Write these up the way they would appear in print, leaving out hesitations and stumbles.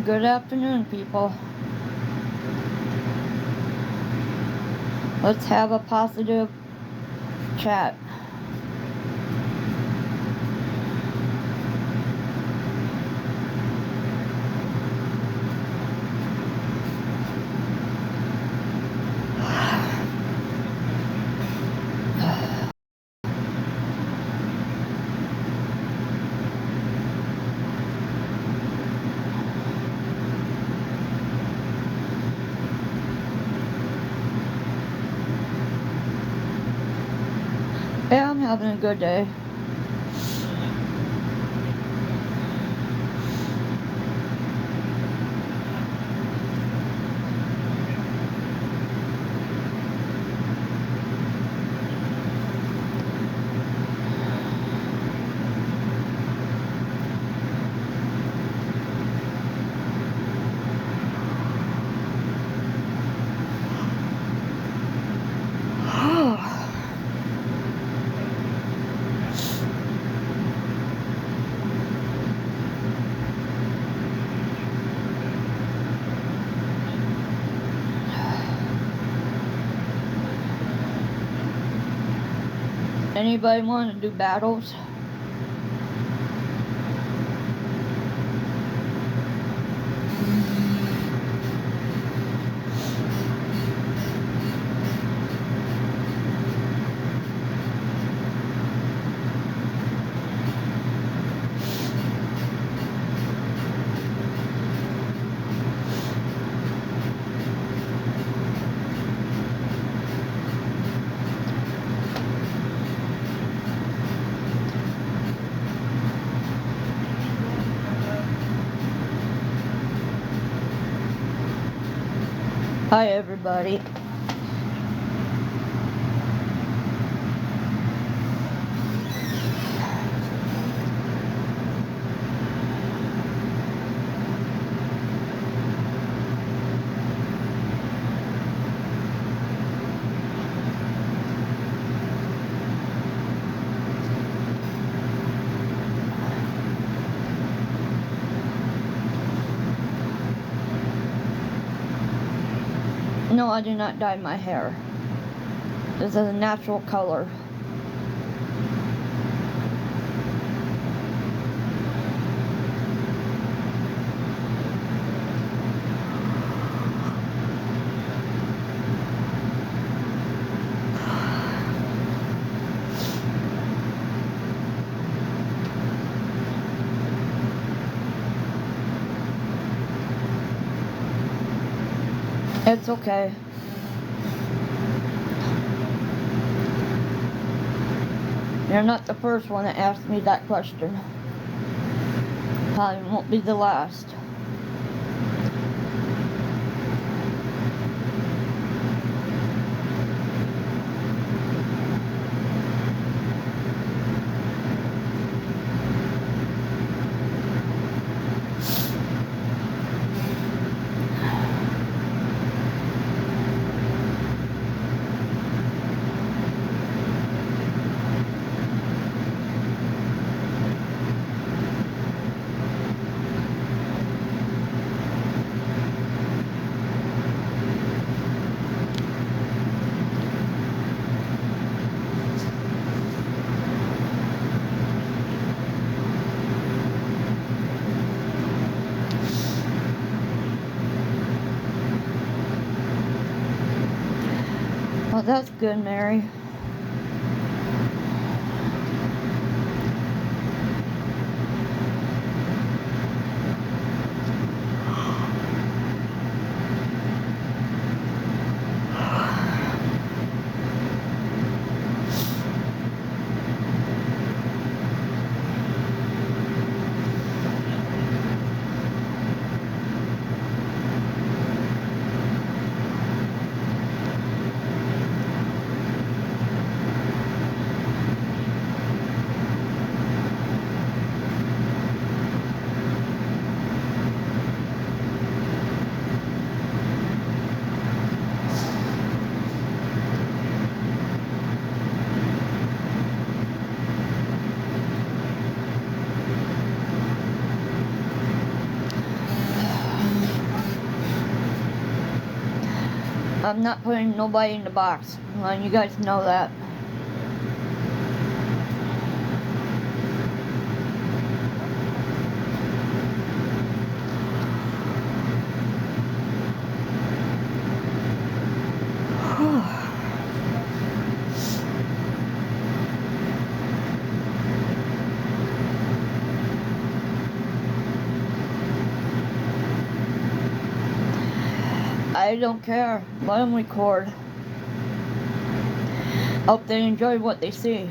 Good afternoon, people. Let's have a positive chat. Yeah, I'm having a good day. Anybody want to do battles? Hi, everybody. No, I do not dye my hair. This is a natural color. It's okay. You're not the first one that asked me that question. Probably won't be the last. Well, that's good, Mary. I'm not putting nobody in the box. Letting you guys know that. I don't care. Let them record. Hope they enjoy what they see.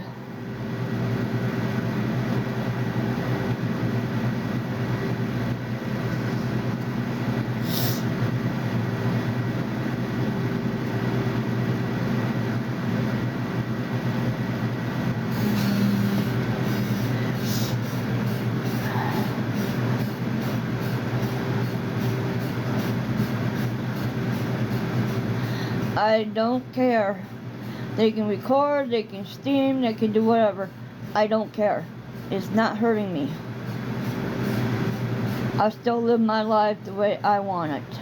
I don't care. They can record, they can stream, they can do whatever. I don't care. It's not hurting me. I still live my life the way I want it.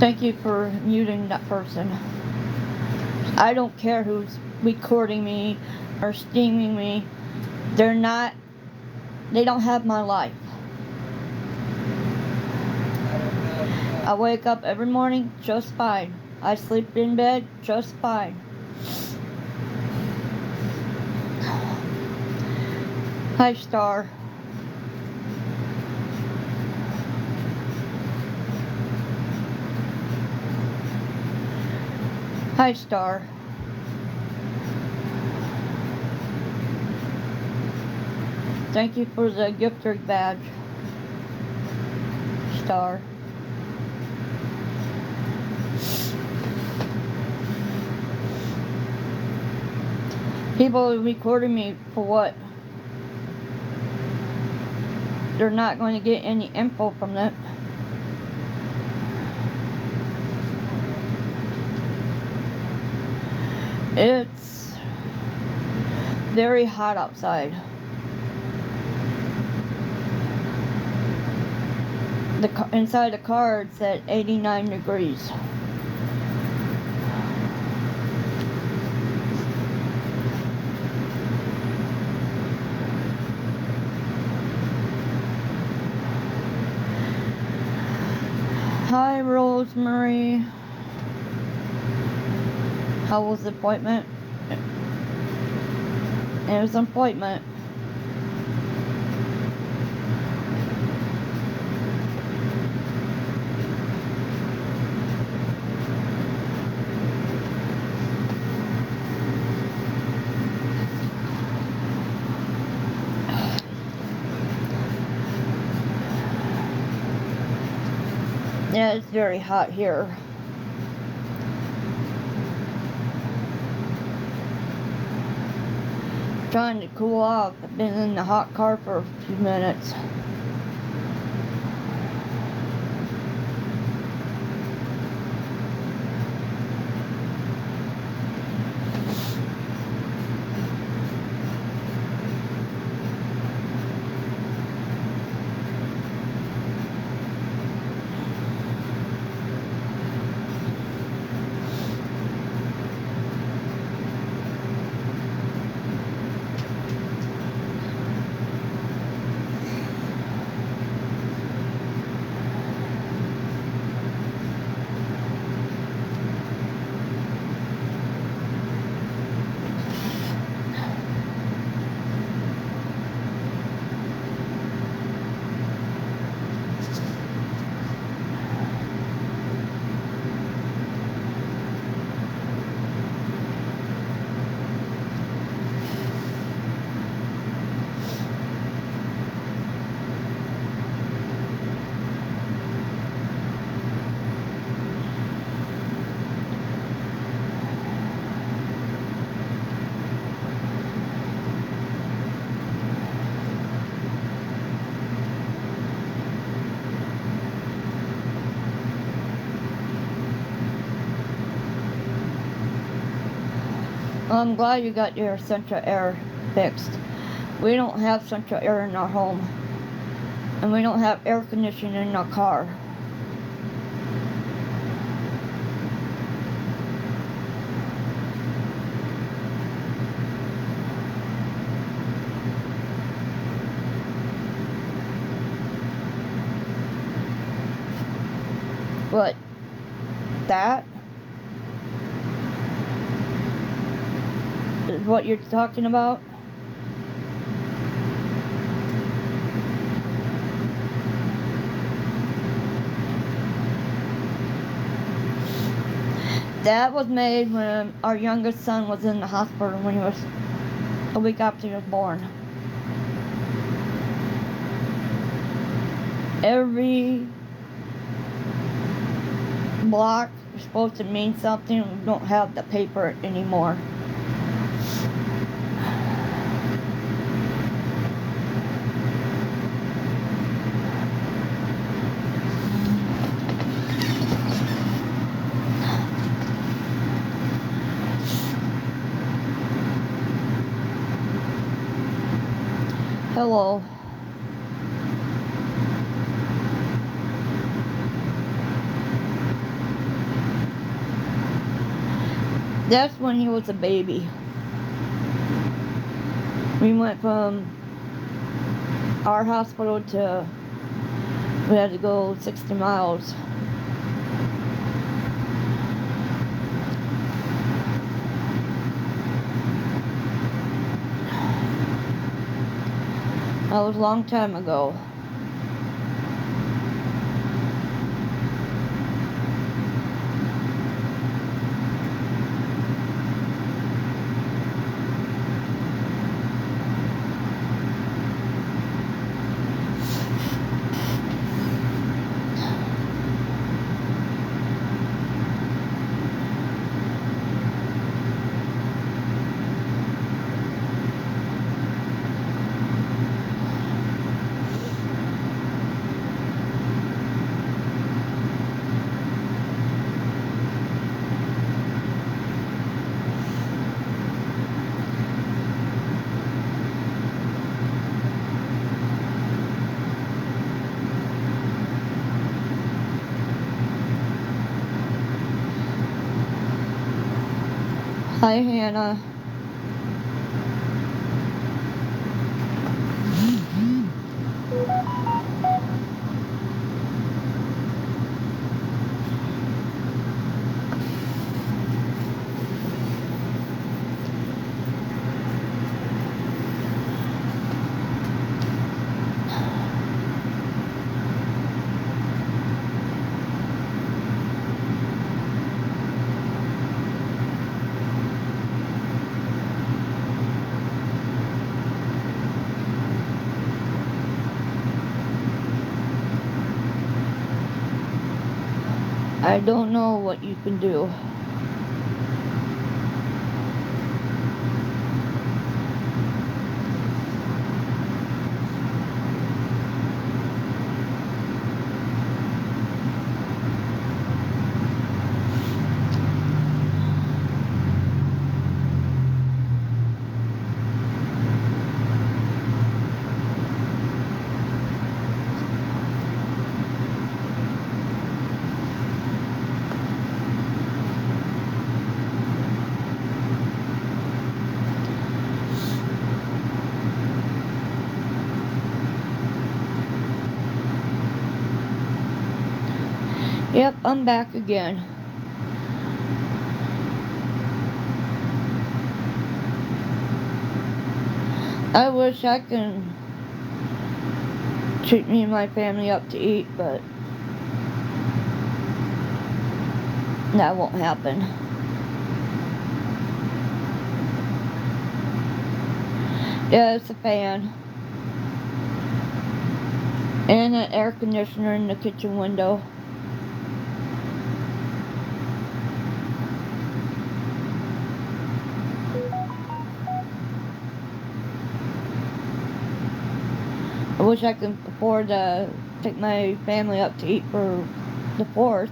Thank you for muting that person. I don't care who's recording me or steaming me. They don't have my life. I wake up every morning just fine. I sleep in bed just fine. Hi, Star. Hi, Star. Thank you for the gifter badge, Star. People recording me for what? They're not going to get any info from that. It's very hot outside. Inside the car it's at 89 degrees. Hi, Rosemary. How was the appointment? It was an appointment. Yeah, it's very hot here. Trying to cool off. I've been in the hot car for a few minutes. I'm glad you got your central air fixed. We don't have central air in our home. And we don't have air conditioning in our car. But that is what you're talking about? That was made when our youngest son was in the hospital when he was a week after he was born. Every block is supposed to mean something. We don't have the paper anymore. Hello. That's when he was a baby. We went from our hospital to, we had to go 60 miles. That was a long time ago. Hi, Hannah. I don't know what you can do. Yep, I'm back again. I wish I could treat me and my family up to eat, but that won't happen. Yeah, it's a fan. And an air conditioner in the kitchen window. I wish I could afford to take my family up to eat for the 4th.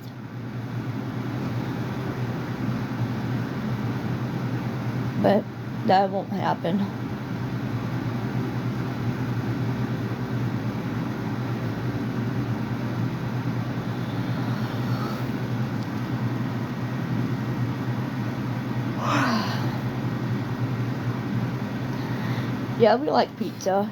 But that won't happen. Yeah, we like pizza.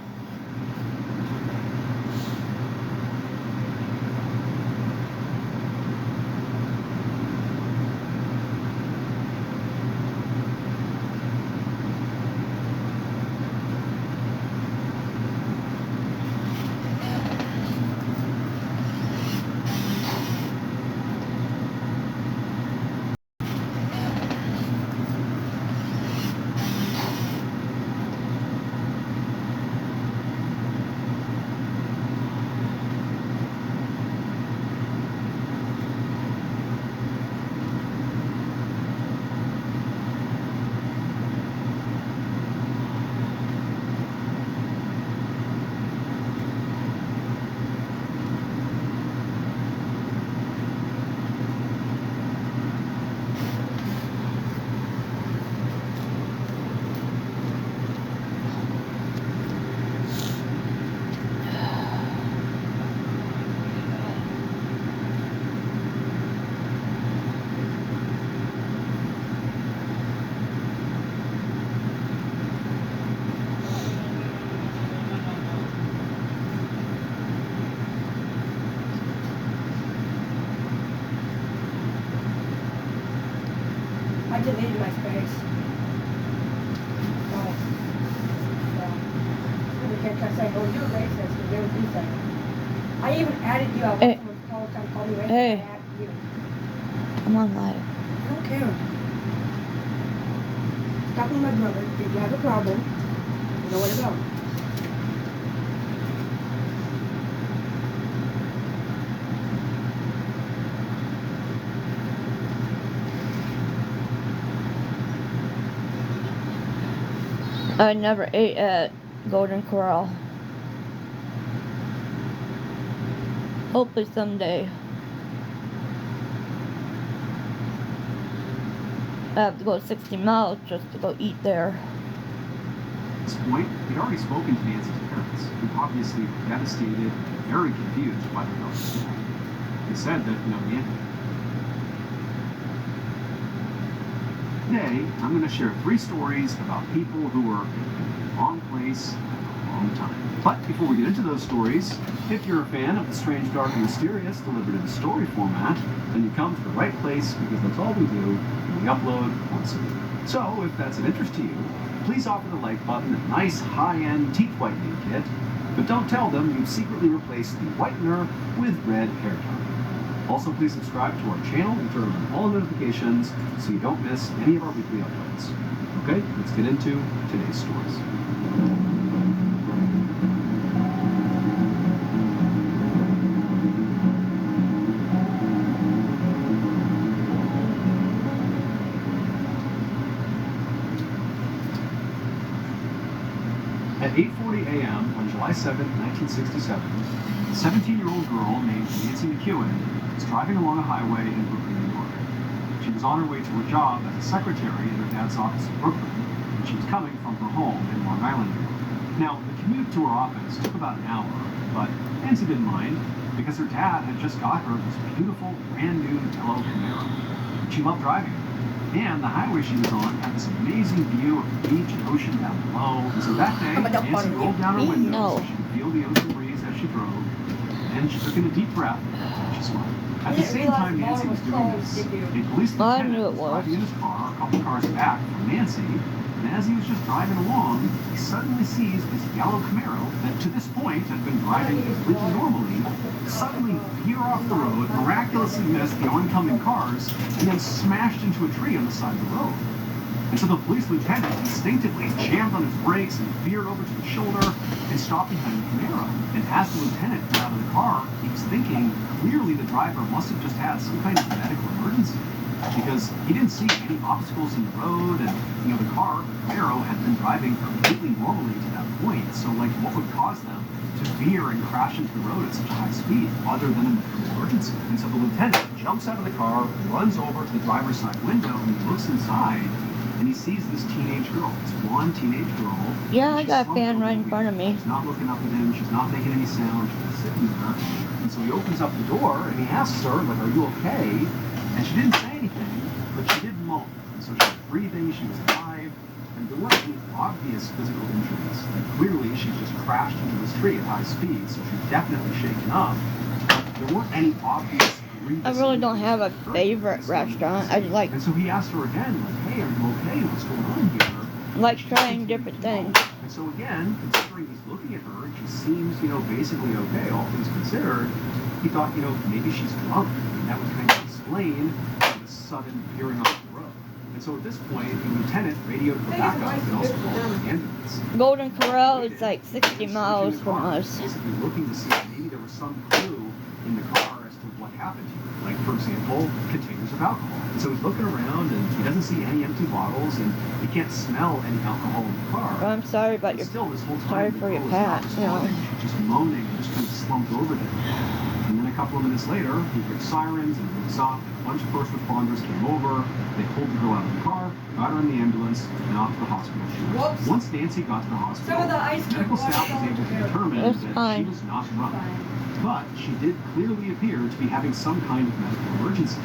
I deleted my space. Oh. Yeah. You can't try saying, oh, you're racist, or you're racist. I even added you. I want someone to call time call me racist. Hey. I added you. I'm on live. I don't care. Stop with my brother. If you have a problem, you know where to go. I never ate at Golden Corral. Hopefully someday. I have to go 60 miles just to go eat there. At this point, he'd already spoken to Nancy's parents, who obviously were devastated and very confused by the notice. They said that, Nancy. Today, I'm going to share 3 stories about people who were in the wrong place at the wrong time. But before we get into those stories, if you're a fan of the strange, dark, and mysterious delivered in a story format, then you come to the right place because that's all we do, and we upload once a week. So, if that's of interest to you, please offer the like button a nice high-end teeth whitening kit, but don't tell them you've secretly replaced the whitener with red hair dye. Also, please subscribe to our channel and turn on all notifications so you don't miss any of our weekly uploads. Okay, let's get into today's stories. At 8:40 a.m. on July 7, 1967, a 17-year-old girl named Nancy McEwen was driving along a highway in Brooklyn, New York. She was on her way to her job as a secretary in her dad's office in Brooklyn, and she was coming from her home in Long Island, New York. Now, the commute to her office took about an hour, but Nancy didn't mind because her dad had just got her this beautiful, brand new yellow Camaro. She loved driving it. And the highway she was on had this amazing view of the beach and ocean down below. And so that day, Nancy rolled down her window so she could feel the ocean breeze as she drove. And she took in a deep breath and she smiled. At the same time Nancy was doing this, a police lieutenant was driving in his car a couple cars back from Nancy. And as he was just driving along, he suddenly sees this yellow Camaro that to this point had been driving completely normally, suddenly veer off the road, miraculously missed the oncoming cars, and then smashed into a tree on the side of the road. And so the police lieutenant instinctively jammed on his brakes and veered over to the shoulder and stopped behind the Camaro. And as the lieutenant got out of the car, he was thinking clearly the driver must have just had some kind of medical emergency, because he didn't see any obstacles in the road, and the car, the Camaro, had been driving completely normally to that point. So what would cause them to veer and crash into the road at such a high speed other than a medical emergency? And so the lieutenant jumps out of the car, runs over to the driver's side window, and he looks inside, and he sees this teenage girl, this blonde teenage girl. Yeah, I She's got a slumped fan over right in the front of wheel. me. She's not looking up at him. She's not making any sound. She's just sitting there. And so he opens up the door and he asks her, like, "Are you okay?" And she didn't say anything, but she did moan. And so she was breathing. She was alive. And there weren't any obvious physical injuries. Like, clearly, she just crashed into this tree at high speed, so she's definitely shaken up. But there weren't any obvious. I really don't have a favorite restaurant. I like And so he asked her again, like, "Hey, are you okay? What's going on here?" like trying different things. And so again, considering he's looking at her and she seems, basically okay, all things considered, he thought, maybe she's drunk. And that would kind of explain the sudden veering off the road. And so at this point, the lieutenant radioed for backup and also called the ambulance. Golden Corral is like 60 miles from us. Basically looking to see if maybe there was some clue in the car as to what happened here. Like, for example, containers of alcohol. And so he's looking around and he doesn't see any empty bottles and he can't smell any alcohol in the car. Well, I'm sorry about your. Still, this whole time, Sorry for your pat. She's just moaning and just kind of slumped over there. And then a couple of minutes later, he heard sirens and looks up. A bunch of first responders came over. They pulled the girl out of the car, got her in the ambulance, and off to the hospital she went. Whoops. Once Nancy got to the hospital, Some of the ice cream medical staff was able to determine that fine. she was not drunk. But she did clearly appear to be having some kind of medical emergency.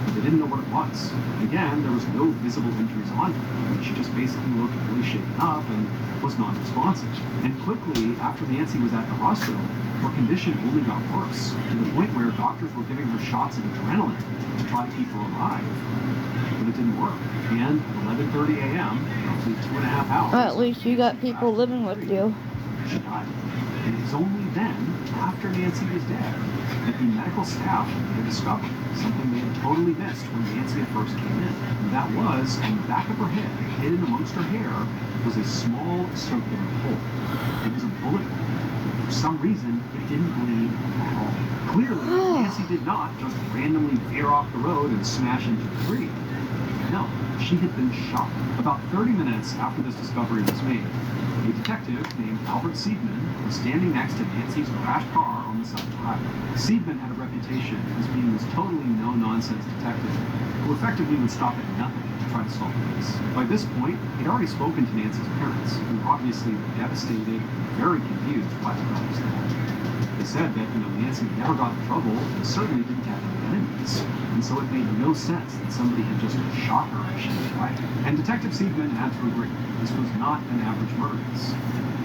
But they didn't know what it was. Again, there was no visible injuries on her. She just basically looked really shaken up and was non-responsive. And quickly, after Nancy was at the hospital, her condition only got worse, to the point where doctors were giving her shots of adrenaline to try to keep her alive. But it didn't work. And at 11:30 a.m., roughly 2.5 hours... At least you got people living with you. She died. And it was only then, after Nancy was dead, that the medical staff had discovered something they had totally missed when Nancy had first came in. And that was, on the back of her head, hidden amongst her hair, was a small circular hole. It was a bullet hole. For some reason, it didn't bleed at all. Clearly, Nancy did not just randomly veer off the road and smash into a tree. No, she had been shot. About 30 minutes after this discovery was made, a detective named Albert Seidman was standing next to Nancy's crashed car on the side of the highway. Seidman had a reputation as being this totally no-nonsense detective who effectively would stop at nothing to try to solve the case. By this point, he'd already spoken to Nancy's parents, who were obviously devastated, very confused by the girl's death. They said that, Nancy never got in trouble and certainly didn't have any enemies. And so it made no sense that somebody had just shot her as she was driving. And Detective Seidman had to agree. This was not an average murder case.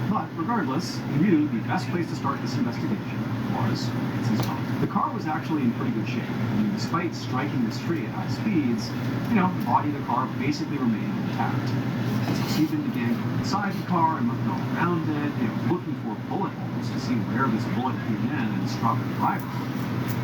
But regardless, he knew the best place to start this investigation was Nancy's car. The car was actually in pretty good shape. I mean, despite striking this tree at high speeds, the body of the car basically remained intact. So Seidman began going inside the car and looking all around it, looking for bullet holes to see where this bullet came in and struck the driver.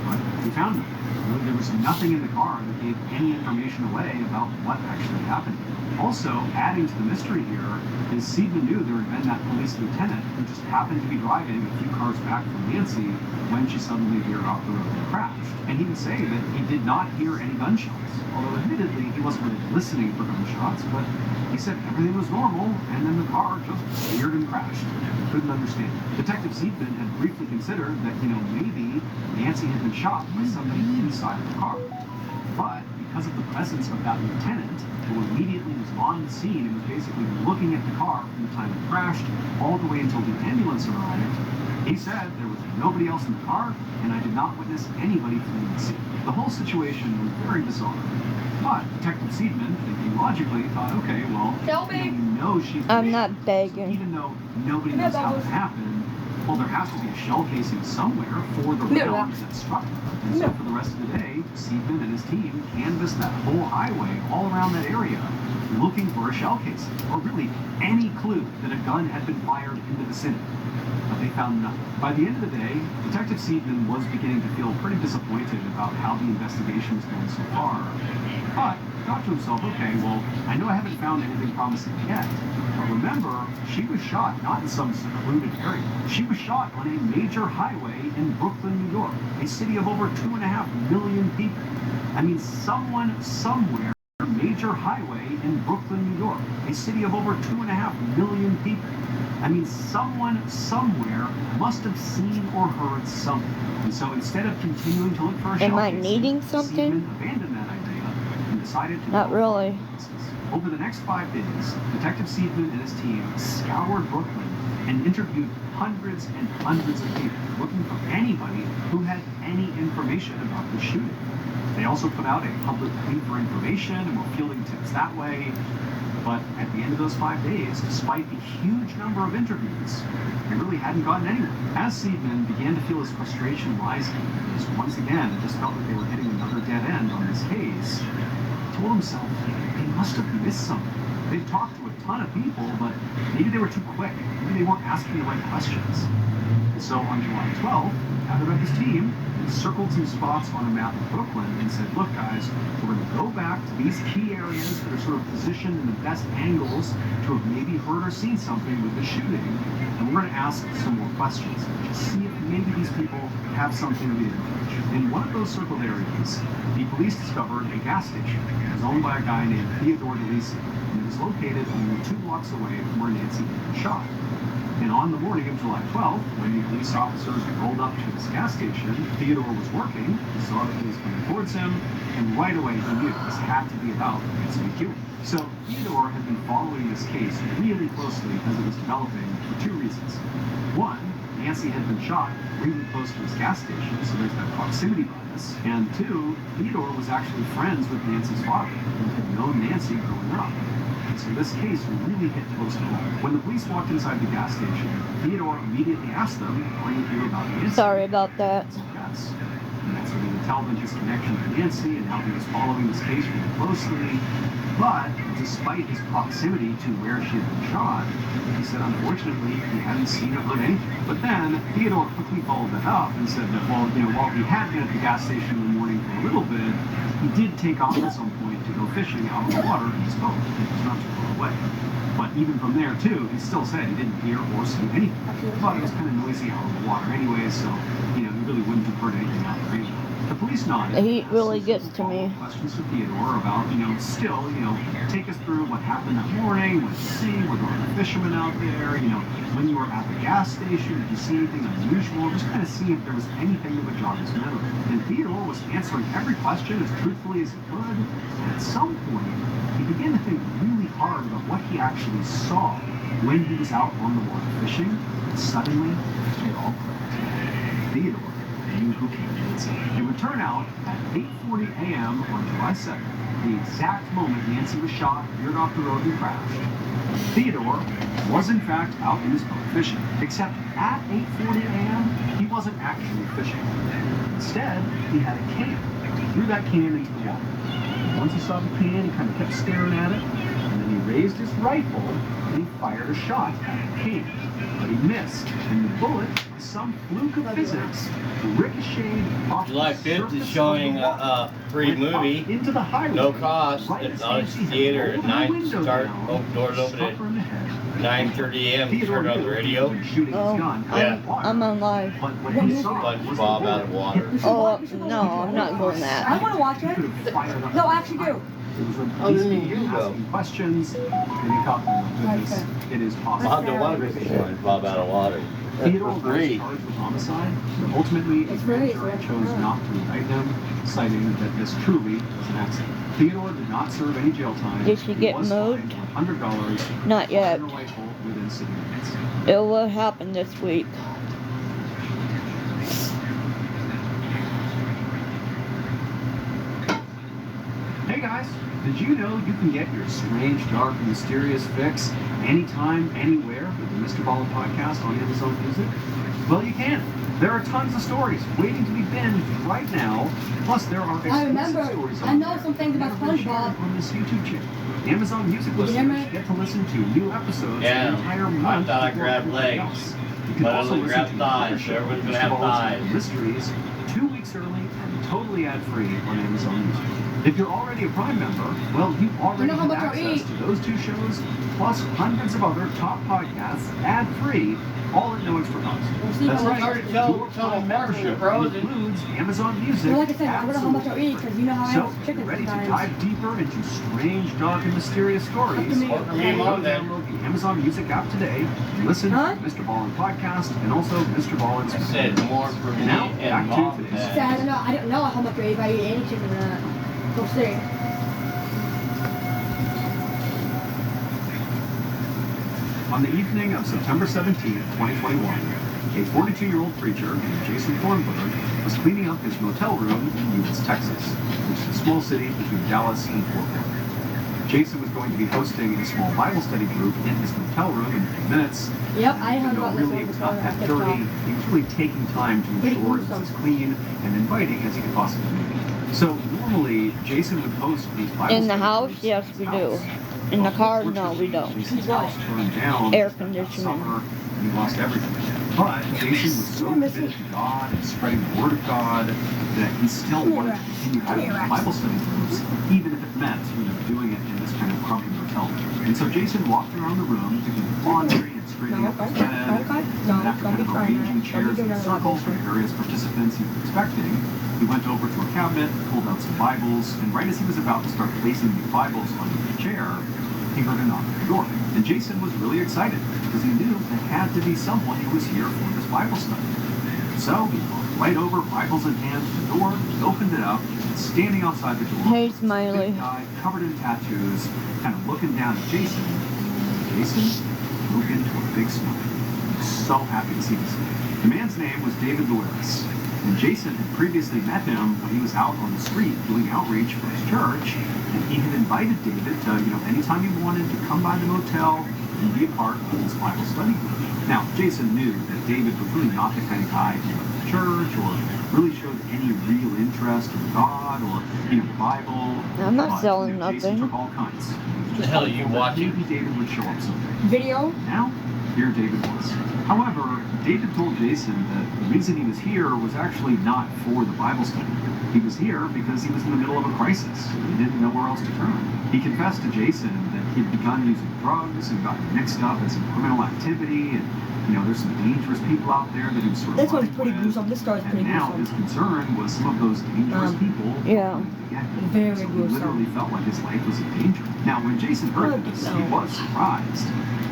But he found nothing. There was nothing in the car that gave any information away about what actually happened. Also, adding to the mystery here is Seidman knew there had been that police lieutenant who just happened to be driving a few cars back from Nancy when she suddenly veered off the road and crashed. And he would say that he did not hear any gunshots, although admittedly he wasn't really listening for gunshots, but he said everything was normal, and then the car just veered and crashed. He couldn't understand. Detective Seidman had briefly considered that, maybe Nancy had been shot by somebody inside of the car. But because of the presence of that lieutenant, who immediately was on the scene and was basically looking at the car from the time it crashed all the way until the ambulance arrived, he said there was nobody else in the car, and I did not witness anybody fleeing the scene. The whole situation was very bizarre. But Detective Seidman, thinking logically, thought, okay, well, we know she's... I'm not begging. So even though nobody knows how it happened, well, there has to be a shell casing somewhere for the round that struck her. And so for the rest of the day, Seidman and his team canvassed that whole highway all around that area, looking for a shell casing, or really any clue that a gun had been fired in the vicinity. But they found nothing. By the end of the day, Detective Seidman was beginning to feel pretty disappointed about how the investigation was going so far. But he thought to himself, okay, well, I know I haven't found anything promising yet. But remember, she was shot not in some secluded area. She was shot on a major highway in Brooklyn, New York, a city of over 2.5 million people. I mean, someone somewhere, a major highway in Brooklyn, New York, a city of over 2.5 million people. I mean, someone somewhere must have seen or heard something. And so instead of continuing to look for a shell Am I casing, needing something? Seidman abandoned that idea and decided to Not go really. find witnesses. Over the next 5 days, Detective Seidman and his team scoured Brooklyn and interviewed hundreds and hundreds of people looking for anybody who had any information about the shooting. They also put out a public plea for information and were fielding tips that way. But at the end of those 5 days, despite the huge number of interviews, they really hadn't gotten anywhere. As Seidman began to feel his frustration rising, because once again, it just felt like they were hitting another dead end on this case, he told himself they must have missed something. They'd talked to a ton of people, but maybe they were too quick. Maybe they weren't asking the right questions. And so on July 12th, he gathered up his team and circled some spots on a map of Brooklyn and said, look guys, we're going to go back to these key areas that are sort of positioned in the best angles to have maybe heard or seen something with the shooting, and we're going to ask some more questions. Just see if maybe these people have something of the image. In one of those circled areas, the police discovered a gas station. It was owned by a guy named Theodore DeLisi, and it was located only 2 blocks away from where Nancy had been shot. And on the morning of July 12th, when the police officers rolled up to this gas station, Theodore was working. He saw the police coming towards him, and right away he knew this had to be about Nancy McEwen. So Theodore had been following this case really closely as it was developing for 2 reasons. One, Nancy had been shot really close to his gas station, so there's that proximity bias. And 2, Theodore was actually friends with Nancy's father, and had known Nancy growing up. So this case really hit close to home. When the police walked inside the gas station, Theodore immediately asked them, "Are you here about Nancy?" Sorry about that. Yes. And that's when he would tell them his connection to Nancy and how he was following this case really closely. But despite his proximity to where she had been shot, he said unfortunately he hadn't seen or heard anything. But then Theodore quickly followed that up and said that, well, while he had been at the gas station in the morning for a little bit, he did take off at some point to go fishing out on the water in his boat. It was not too far away. But even from there, too, he still said he didn't hear or see anything. But it was kind of noisy out on the water anyway, so, he really wouldn't have heard anything out there anyway. The police nodded. The heat really gets to me. Questions to Theodore about, still, take us through what happened that morning, what you see, were there other fishermen out there, when you were at the gas station, did you see anything unusual? Just kind of see if there was anything that would jog his memory. And Theodore was answering every question as truthfully as he could, and at some point, he began to think really hard about what he actually saw when he was out on the water fishing, and suddenly, it all clicked. Theodore knew who came inside. It would turn out at 8:40 a.m. on July 2nd, the exact moment Nancy was shot, veered off the road and crashed, Theodore was in fact out in his boat fishing. Except at 8:40 a.m., he wasn't actually fishing. Instead, he had a can. He threw that can into the water. Once he saw the can, he kind of kept staring at it, and then he raised his rifle and he fired a shot at the can. But he missed, and the bullet, by some fluke of physics, ricocheted off July the 5th surface is showing of the water, a free went up movie, into the highway, no cost. right It's as on Nancy had theater at rolled the 9 window start. down, Doors open struck at her in the head. 9:30 a.m. Theodore Turn on the knew radio. he was shooting his gun out Yeah. of the water. I'm on live. But what he saw was the SpongeBob bullet out of water. hit the Oh, We should go no, watch I'm it. not doing I that. want to watch He it. could have fired up No, I the actually fire. do. It was when Oh, police then began you go. asking questions, and he thought, oh my goodness, Okay. it is possible. Bob the Water SpongeBob out of water. Theodore For was free. charged with homicide, but ultimately a It's free, jury so chose it's not to indict him, citing that this truly was an accident. Theodore did not serve any jail time. Did she He get was moved? fined $100. Not yet. fired a rifle within city limits. It will happen this week. Hey guys, did you know you can get your strange, dark, and mysterious fix anytime, anywhere with the Mr. Ballin podcast on Amazon Music? Well, you can. There are tons of stories waiting to be binged right now. Plus, there are exclusive remember. stories I on know there some things about never been shared SpongeBob. on this YouTube channel. Amazon Music You listeners remember? get to listen to new episodes Yeah, an entire I month. thought I before grabbed everybody legs, else. You can but I also only listen grabbed to the other thighs, so show, everyone's gonna Mr. have Ballin's thighs. Mysteries, 2 weeks early and totally ad-free on Amazon Music. If you're already a Prime member, well, you already know how have much I'll access eat. to those 2 shows, plus hundreds of other top podcasts, ad-free, all at no extra cost. We'll see That's how right. much Already tell Your the Prime marketing membership pros. includes Amazon Music. Well, like I said, I don't know how much I'll eat absolutely because you know how I so, am with if chicken you're ready sometimes. to dive deeper into strange, dark, and mysterious stories, Up to me. Or for me, go Mom, then. download the Amazon Music app today. Listen Huh? to the Mr. Ballin podcast and also Mr. Ballin's I said more for me Now, and back to Mom. today's So I don't know. I don't know how much I eat if I eat any chicken or not. We'll see. On the evening of September 17th, 2021, a 42-year-old preacher named Jason Thornburg was cleaning up his motel room in Euless, Texas, which is a small city between Dallas and Fort Worth. Jason was going to be hosting a small Bible study group in his motel room in a few minutes. Yep, I heard about this Really, one it was before. not that dirty. He was really taking time to Pretty ensure it was gruesome. as clean and inviting as he could possibly be. So normally, Jason would host these Bible In the study house, groups yes, at his we house. do. In the Well, car, no, we unfortunately, don't. Jason's Why? house burned down Air that conditioning. summer, and he lost everything. But Jason was so committed to God and spreading the word of God that he still wanted to continue having Bible study groups, even if it meant, doing it in this kind of crumpy motel room. And so Jason walked around the room to do laundry and straightening up his bed. And after kind of arranging chairs in a circle for various participants he was expecting, he went over to a cabinet, pulled out some Bibles, and right as he was about to start placing the Bibles under the chair, he heard a knock at the door. And Jason was really excited because he knew there had to be someone who was here for this Bible study. So he walked right over, Bibles in hand, to the door, he opened it up, and standing outside the door, Hey, was this Smiley. big guy covered in tattoos, kind of looking down at Jason. Jason broke into a big smile. He was so happy to see this man. The man's name was David Lewis. And Jason had previously met him when he was out on the street doing outreach for his church, and he had invited David to, anytime he wanted to come by the motel and be a part of his Bible study group. Now, Jason knew that David was really not the kind of guy who went to church or really showed any real interest in God or, the Bible. I'm not But, selling Jason nothing. took all kinds. He was The just hell are you hopeful that watching? maybe David would show up someday. Video? Now, here David was. However, David told Jason that the reason he was here was actually not for the Bible study. He was here because he was in the middle of a crisis. He didn't know where else to turn. He confessed to Jason that he'd begun using drugs and gotten mixed up in some criminal activity, and there's some dangerous people out there that he was sort of This one's running pretty with. gruesome. This story's pretty And now his gruesome. concern was some of those dangerous people Yeah. coming to get him. Very So he gruesome. literally felt like his life was in danger. Now, when Jason heard this, he was surprised.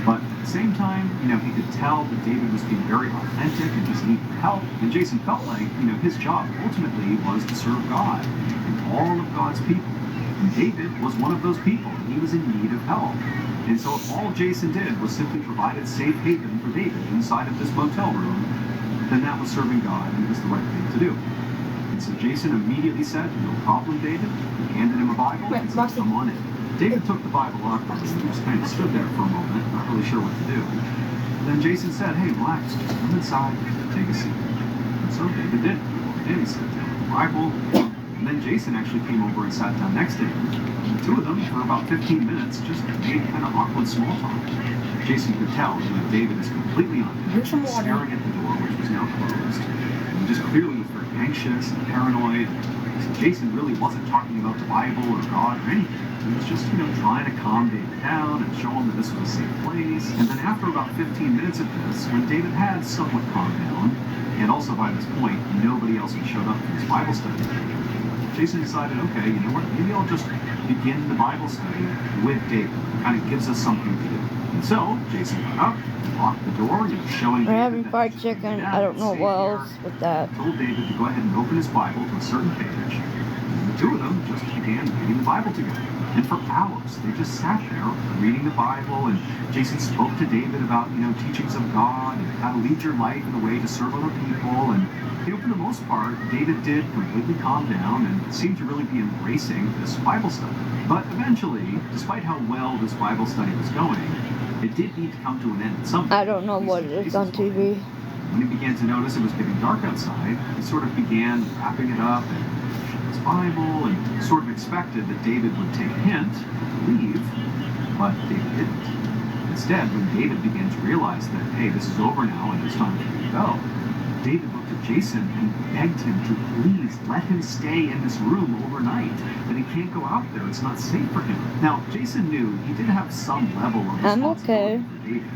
But at the same time, he could tell that David was being very authentic and just needed help. And Jason felt like, his job ultimately was to serve God and all of God's people. And David was one of those people, and he was in need of help. And so if all Jason did was simply provide a safe haven for David inside of this motel room, then that was serving God and it was the right thing to do. And so Jason immediately said, "No problem, David." He handed him a Bible and said, "Come on in." David took the Bible awkwardly and just kind of stood there for a moment, not really sure what to do. And then Jason said, "Hey, relax, just come inside, take a seat." And so David did. He walked in, he sat down with the Bible, and then Jason actually came over and sat down next to him. And the two of them, for about 15 minutes, just made kind of awkward small talk. Jason could tell that David is completely on Drink edge, some water. staring at the door, which was now closed. And he just clearly was very anxious and paranoid. So Jason really wasn't talking about the Bible or God or anything. He was just, trying to calm David down and show him that this was a safe place. And then after about 15 minutes of this, when David had somewhat calmed down, and also by this point, nobody else had showed up for his Bible study, Jason decided, okay, you know what, maybe I'll just begin the Bible study with David. It kind of gives us something to do. And so, Jason got up, locked the door, showing We're David having that fried he should be chicken. down I don't and know safe what here. else with that. Told David to go ahead and open his Bible to a certain page. And the two of them just began reading the Bible together. And for hours, they just sat there reading the Bible, and Jason spoke to David about, teachings of God and how to lead your life in a way to serve other people. And, for the most part, David did completely calm down and seemed to really be embracing this Bible study. But eventually, despite how well this Bible study was going, it did need to come to an end at some point. I don't know what it is on TV. When he began to notice it was getting dark outside, he sort of began wrapping it up and shut his Bible and sort of expected that David would take a hint and leave, but David didn't. Instead, when David began to realize that, hey, this is over now and it's time for me to go, David looked at Jason and begged him to please let him stay in this room overnight, that he can't go out there, it's not safe for him. Now, Jason knew he did have some level of I'm responsibility okay. for David.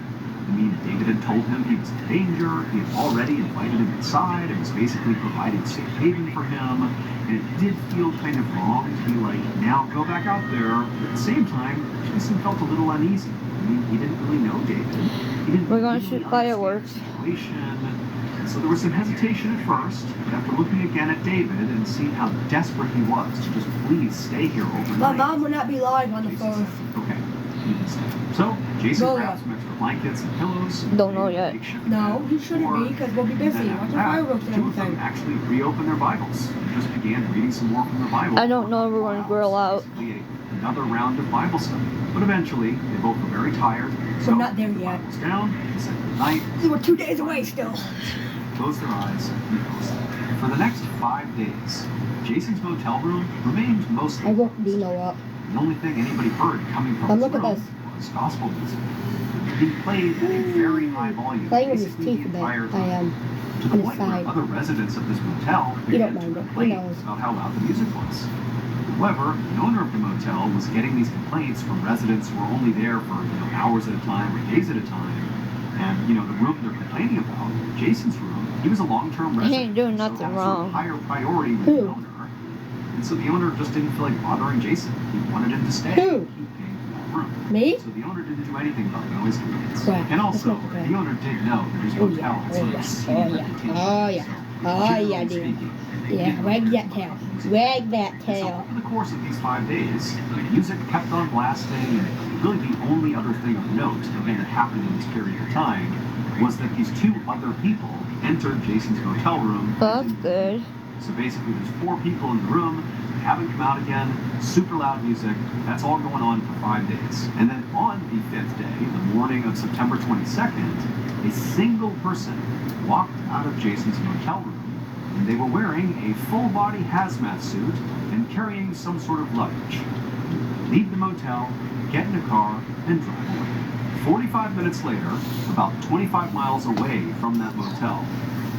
I mean, David had told him he was in danger, he had already invited him inside and was basically providing safe haven for him, and it did feel kind of wrong to be like, now go back out there. But at the same time, Jason felt a little uneasy. I mean, he didn't really know David. He didn't We're gonna really shoot understand fireworks. the situation. And so there was some hesitation at first, but after looking again at David and seeing how desperate he was to just please stay here overnight, My mom will not be live on the Jason phone. said, okay, even stay. So Jason Go grabbed some extra blankets and pillows. and Don't know made a yet. makeshift No, bed you shouldn't for- be, because we'll be and busy. then Watch after our that, fireworks and two of them everything. actually reopened their Bibles and just began reading some more from their Bible. I don't for know a couple everyone hours. grill out. Basically another round of Bible study. But eventually, they both were very tired. So We're not there the yet. Bibles down, they said goodnight, We were 2 days away still. closed their eyes, and fell asleep. For the next 5 days, Jason's motel room remained mostly I woke Dino up. the only thing anybody heard coming from And his look at room this. was gospel music. He played at a very high volume, Playing with his basically teeth the a entire bit. time, to the on his point where side. other residents of this motel He began don't to mind it. He complain knows. about how loud the music was. However, the owner of the motel was getting these complaints from residents who were only there for hours at a time or days at a time. And the room they're complaining about, Jason's room, he was a long-term resident. ain't doing so nothing had a sort of wrong. higher priority with Who? the owner. And so the owner just didn't feel like bothering Jason. He wanted him to stay. Who? And keep paying for that room. Me? So the owner didn't do anything about the noise complaints. Crap. And also, That's not okay. the owner did know that his Oh, hotel yeah. had Oh, sort of yeah. a seedy Oh, yeah. reputation. Oh, yeah. Oh, Generally yeah, dude. speaking, they Yeah, didn't wag like that the tail. music. Wag that And so tail. over the course of these 5 days, music kept on blasting, and really the only other thing of note, again, that happened in this period of time, was that these 2 other people entered Jason's motel room. That's good. So basically, there's 4 people in the room, they haven't come out again, super loud music, that's all going on for 5 days. And then on the 5th day, the morning of September 22nd, a single person walked out of Jason's motel room, and they were wearing a full-body hazmat suit and carrying some sort of luggage. Leave the motel, get in a car, and drive away. 45 minutes later, about 25 miles away from that motel,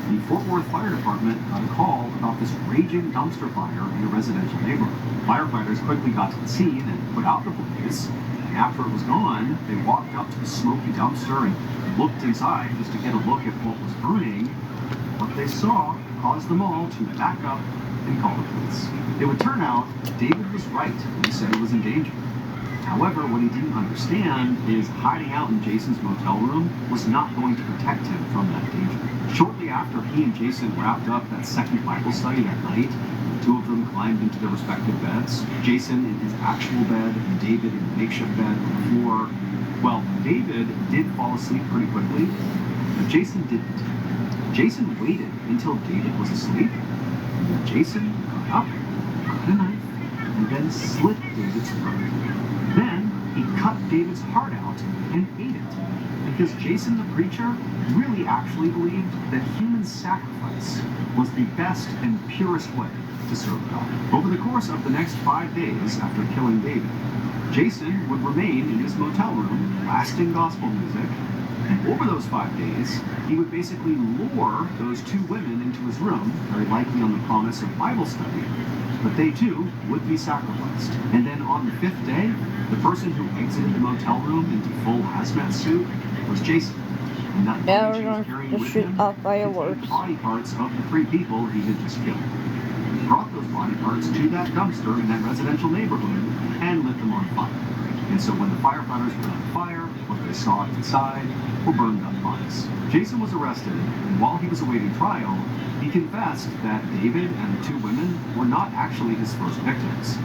the Fort Worth Fire Department got a call about this raging dumpster fire in a residential neighborhood. Firefighters quickly got to the scene and put out the blaze, and after it was gone, they walked up to the smoky dumpster and looked inside just to get a look at what was burning. What they saw caused them all to back up and call the police. It would turn out David was right when he said it was in danger. However, what he didn't understand is hiding out in Jason's motel room was not going to protect him from that danger. Shortly after he and Jason wrapped up that second Bible study that night, the 2 of them climbed into their respective beds, Jason in his actual bed and David in the makeshift bed on the floor. Well, David did fall asleep pretty quickly, but Jason didn't. Jason waited until David was asleep, and then Jason got up, got a knife, and then slit David's throat. Then he cut David's heart out and ate it, because Jason the preacher really actually believed that human sacrifice was the best and purest way to serve God. Over the course of the next 5 days after killing David, Jason would remain in his motel room, blasting gospel music, and over those 5 days, he would basically lure those 2 women into his room, very likely on the promise of Bible study, but they too would be sacrificed. And then on the 5th day, the person who exited the motel room into full hazmat suit was Jason. And that Now luggage we're he was gonna carrying just with shoot him off contained fireworks. body parts of the 3 people he had just killed. He brought those body parts to that dumpster in that residential neighborhood and lit them on fire. And so when the firefighters put out the fire, what they saw inside were burned up bodies. Jason was arrested, and while he was awaiting trial, he confessed that David and the 2 women were not actually his first victims.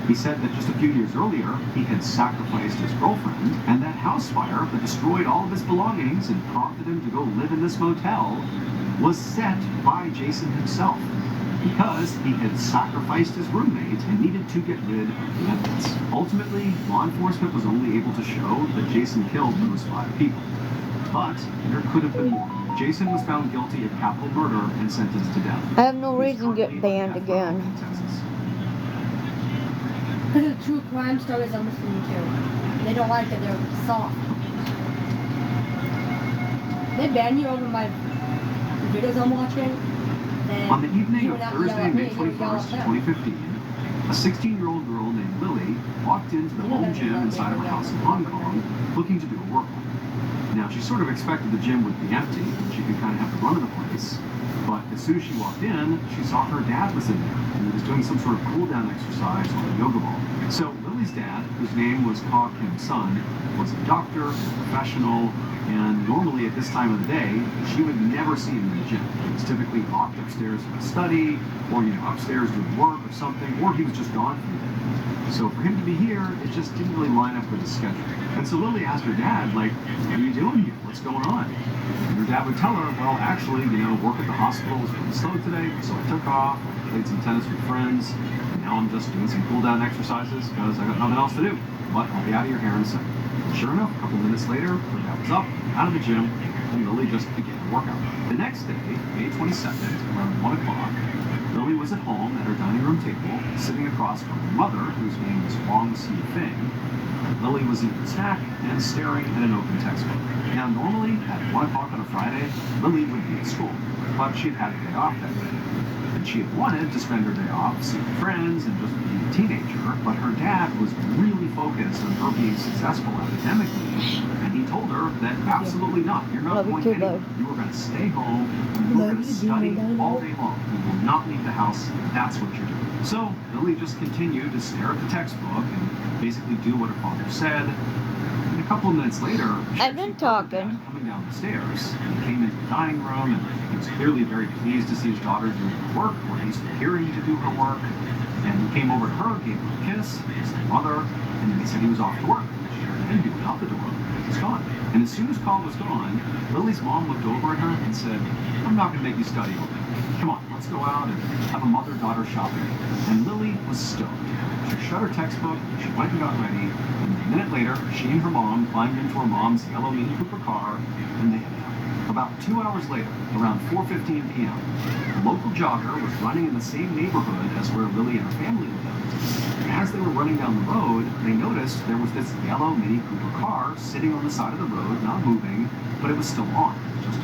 He said that just a few years earlier, he had sacrificed his girlfriend, and that house fire that destroyed all of his belongings and prompted him to go live in this motel was set by Jason himself, because he had sacrificed his roommate and needed to get rid of evidence. Ultimately, law enforcement was only able to show that Jason killed those 5 people. But there could have been more. Jason was found guilty of capital murder and sentenced to death. I have no He is reason to get currently on banned death row again. in Texas. Because of true crime stories I'm listening to. They don't like it, they're soft. They ban you over my videos I'm watching. And On the evening you of would not yell Thursday, at me, May you would yell at 21st, them. 2015, a 16-year-old girl named Lily walked into the home gym inside of her house in Hong Kong looking to do a workout. Now, she sort of expected the gym would be empty and she could kind of have to run to the place, but as soon as she walked in, she saw her dad was in there and he was doing some sort of cool-down exercise on a yoga ball. So Lily's dad, whose name was Ka Kim-sun, was a doctor, a professional, and normally at this time of the day, she would never see him in the gym. He was typically locked upstairs in a study, or upstairs doing work or something, or he was just gone for the day. So for him to be here, it just didn't really line up with his schedule. And so Lily asked her dad, like, what are you doing here? What's going on? And her dad would tell her, well, actually, work at the hospital was pretty slow today, so I took off, played some tennis with friends, and now I'm just doing some cool-down exercises because I got nothing else to do. But I'll be out of your hair in a second. Sure enough, a couple minutes later, her dad was up, out of the gym, and Lily just began a workout. The next day, May 22nd, around 1 o'clock, Lily was at home at her dining room table, sitting across from her mother, whose name was Wong Si Fing. Lily was eating a snack and staring at an open textbook. Now, normally, at 1 o'clock on a Friday, Lily would be at school, but she had a day off that day. And she had wanted to spend her day off seeing friends and just being a teenager, but her dad was really focused on her being successful academically, and he told her that absolutely not. You're not going anywhere. You are going to stay home, and you are going to study all day long. You will not leave the house. That's what you're doing. So Lily just continued to stare at the textbook and basically do what her father said. And a couple of minutes later, I've been talking. Coming down the stairs, he came into the dining room, and he was clearly very pleased to see his daughter doing her work, or at least appearing to do her work. And he came over to her, gave her a kiss, kissed her mother, and then he said he was off to work. She turned in, he went out the door, he was gone. And as soon as Carl was gone, Lily's mom looked over at her and said, I'm not going to make you study all day. Come on, let's go out and have a mother-daughter shopping. And Lily was stoked. She shut her textbook, she went and got ready, and a minute later, she and her mom climbed into her mom's yellow Mini Cooper car, and they headed out. About 2 hours later, around 4:15 p.m., a local jogger was running in the same neighborhood as where Lily and her family lived. And as they were running down the road, they noticed there was this yellow Mini Cooper car sitting on the side of the road, not moving, but it was still on,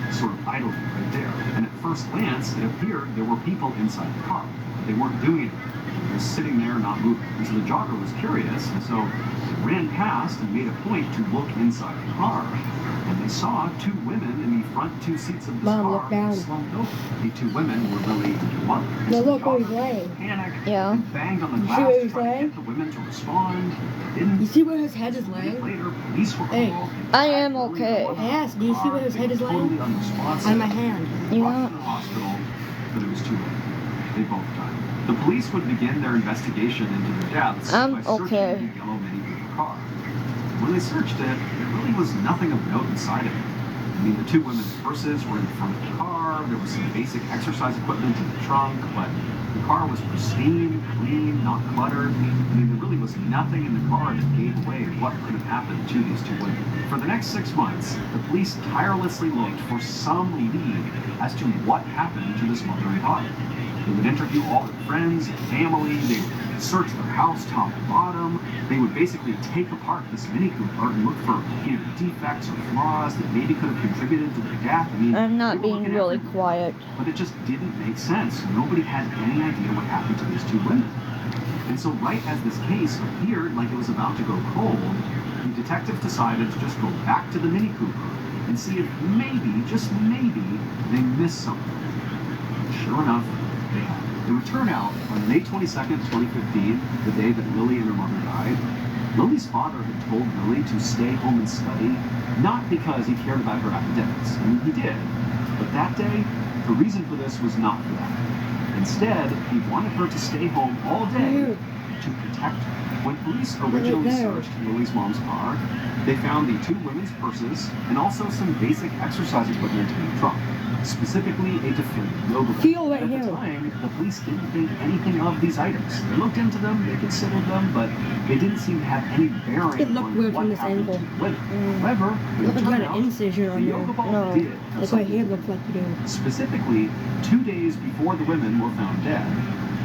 just sort of idling right there. And at first glance, it appeared there were people inside the car, but they weren't doing anything. They were sitting there, not moving. And so the jogger was curious, and so they ran past and made a point to look inside the car. And they saw two women in the front two seats of this Mom, car look down. slumped over. The two women were Lily and her mother. No, So the look where he's jogger laying. panicked Yeah. and banged on the You see glass where to he's try to laying? get the women to respond. They didn't. You see where his head is A minute laying? later, police were Hey. called. I am okay. Yes, do you see where his head is laying? Totally unresponsive. On my hand. You Rushed know, to the hospital, but it was too late. They both died. The police would begin their investigation into their deaths I'm by searching okay. the yellow Mini Cooper car. When they searched it, there really was nothing of note inside of it. I mean, the two women's purses were in the front of the car, there was some basic exercise equipment in the trunk, but the car was pristine, clean, not cluttered. I mean, there really was nothing in the car that gave away what could have happened to these two women. For the next 6 months, the police tirelessly looked for some lead as to what happened to this mother and daughter. They would interview all their friends and family, they would search their house top to bottom, they would basically take apart this Mini Cooper and look for defects or flaws that maybe could have contributed to their death. I mean, I'm not they were being looking really everywhere. quiet. But it just didn't make sense. Nobody had any idea what happened to these two women. And so right as this case appeared like it was about to go cold, the detectives decided to just go back to the Mini Cooper and see if maybe, just maybe, they missed something. And sure enough, they had. It would turn out on May 22nd, 2015, the day that Lily and her mother died, Lily's father had told Lily to stay home and study, not because he cared about her academics. I mean, he did. But that day, the reason for this was not for that. Instead, he wanted her to stay home all day to protect her. When police originally searched Lily's mom's car, they found the two women's purses and also some basic exercise equipment in the trunk, specifically a deflated yoga ball. Feel right At the here. time, the police didn't think anything of these items. They looked into them, they considered them, but they didn't seem to have any bearing It looked on weird what from this happened angle. to the women. However, it Look, I turned got out an incision the on there. yoga ball No. did have Like right something here to do. looks like you do. Specifically, 2 days before the women were found dead,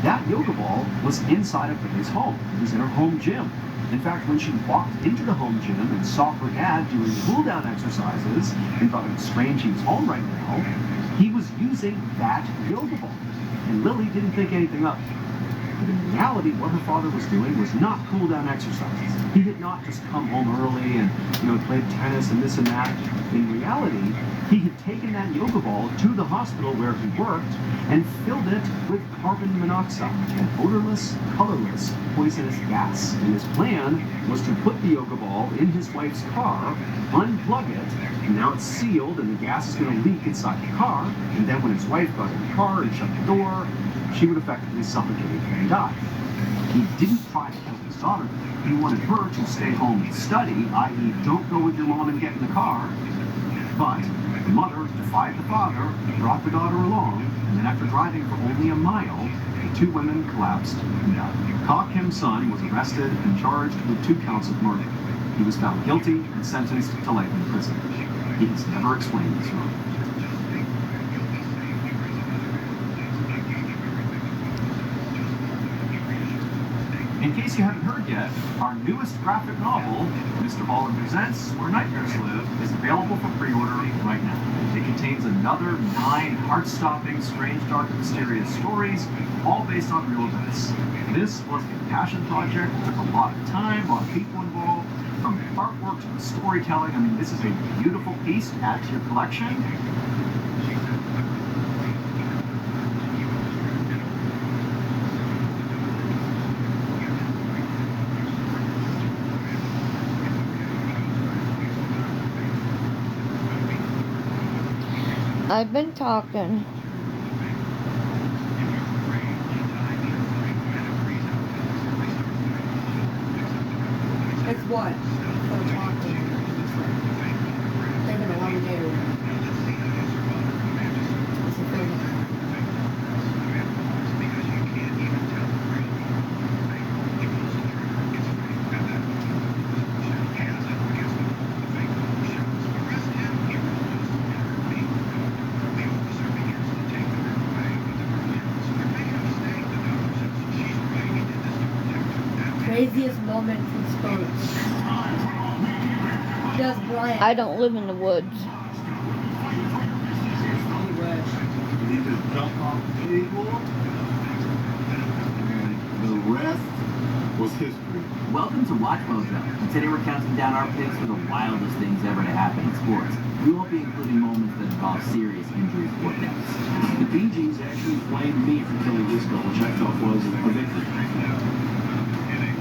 that yoga ball was inside of Lily's home. It was in her home gym. In fact, when she walked into the home gym and saw her dad doing cool-down exercises and thought it was strange he was home right now, he was using that yoga ball. And Lily didn't think anything of it. But in reality, what her father was doing was not cool-down exercises. He did not just come home early and, played tennis and this and that. In reality, he had taken that yoga ball to the hospital where he worked and filled it with carbon monoxide, an odorless, colorless, poisonous gas. And his plan was to put the yoga ball in his wife's car, unplug it, and now it's sealed and the gas is going to leak inside the car. And then when his wife got in the car and shut the door, she would effectively suffocate and die. He didn't try to kill his daughter. He wanted her to stay home and study, i.e. don't go with your mom and get in the car. But the mother defied the father, brought the daughter along, and then after driving for only a mile, the two women collapsed and died. Ka Kim's son was arrested and charged with 2 counts of murder. He was found guilty and sentenced to life in prison. He has never explained this motive. In case you haven't heard yet, our newest graphic novel, Mr. Ballin Presents Where Nightmares Live, is available for pre-order right now. It contains another 9 heart-stopping, strange, dark, and mysterious stories, all based on real events. This was a passion project. It took a lot of time, a lot of people involved, from the artwork to the storytelling. I mean, this is a beautiful piece to add to your collection. I've been talking. It's what? So talking. They've been a long day. It's a thing. Craziest moment from sports. Does Brian? I don't live in the woods. He just jumped off the table, and the rest was history. Welcome to Watch Mojo, and today we're counting down our picks for the wildest things ever to happen in sports. We won't be including moments that involve serious injuries or deaths. The Bee Gees actually blamed me for killing Disco, which I thought was a victory.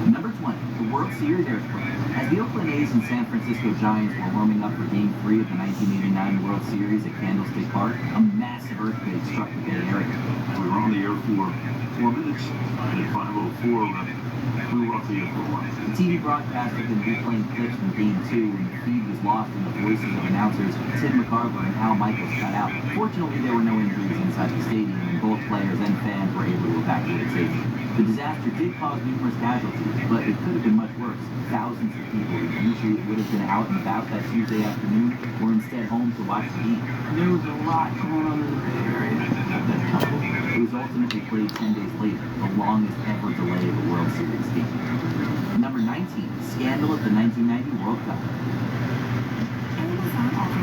Number 20, the World Series earthquake. As the Oakland A's and San Francisco Giants were warming up for Game 3 of the 1989 World Series at Candlestick Park, a massive earthquake struck the Bay Area. We were on the air for 4 minutes, and at 5:04, we were off the air for a while. The TV broadcast had been replaying clips from Game 2, and the feed was lost in the voices of announcers Tim McCarver and Al Michaels cut out. Fortunately, there were no injuries inside the stadium, and both players and fans were able to evacuate safely. The disaster did cause numerous casualties, but it could have been much worse. Thousands of people who usually would have been out and about that Tuesday afternoon were instead home to watch the game. There was a lot going on in the Bay Area at that time. It was ultimately played 10 days later, the longest ever delay of a World Series game. Number 19, scandal at the 1990 World Cup.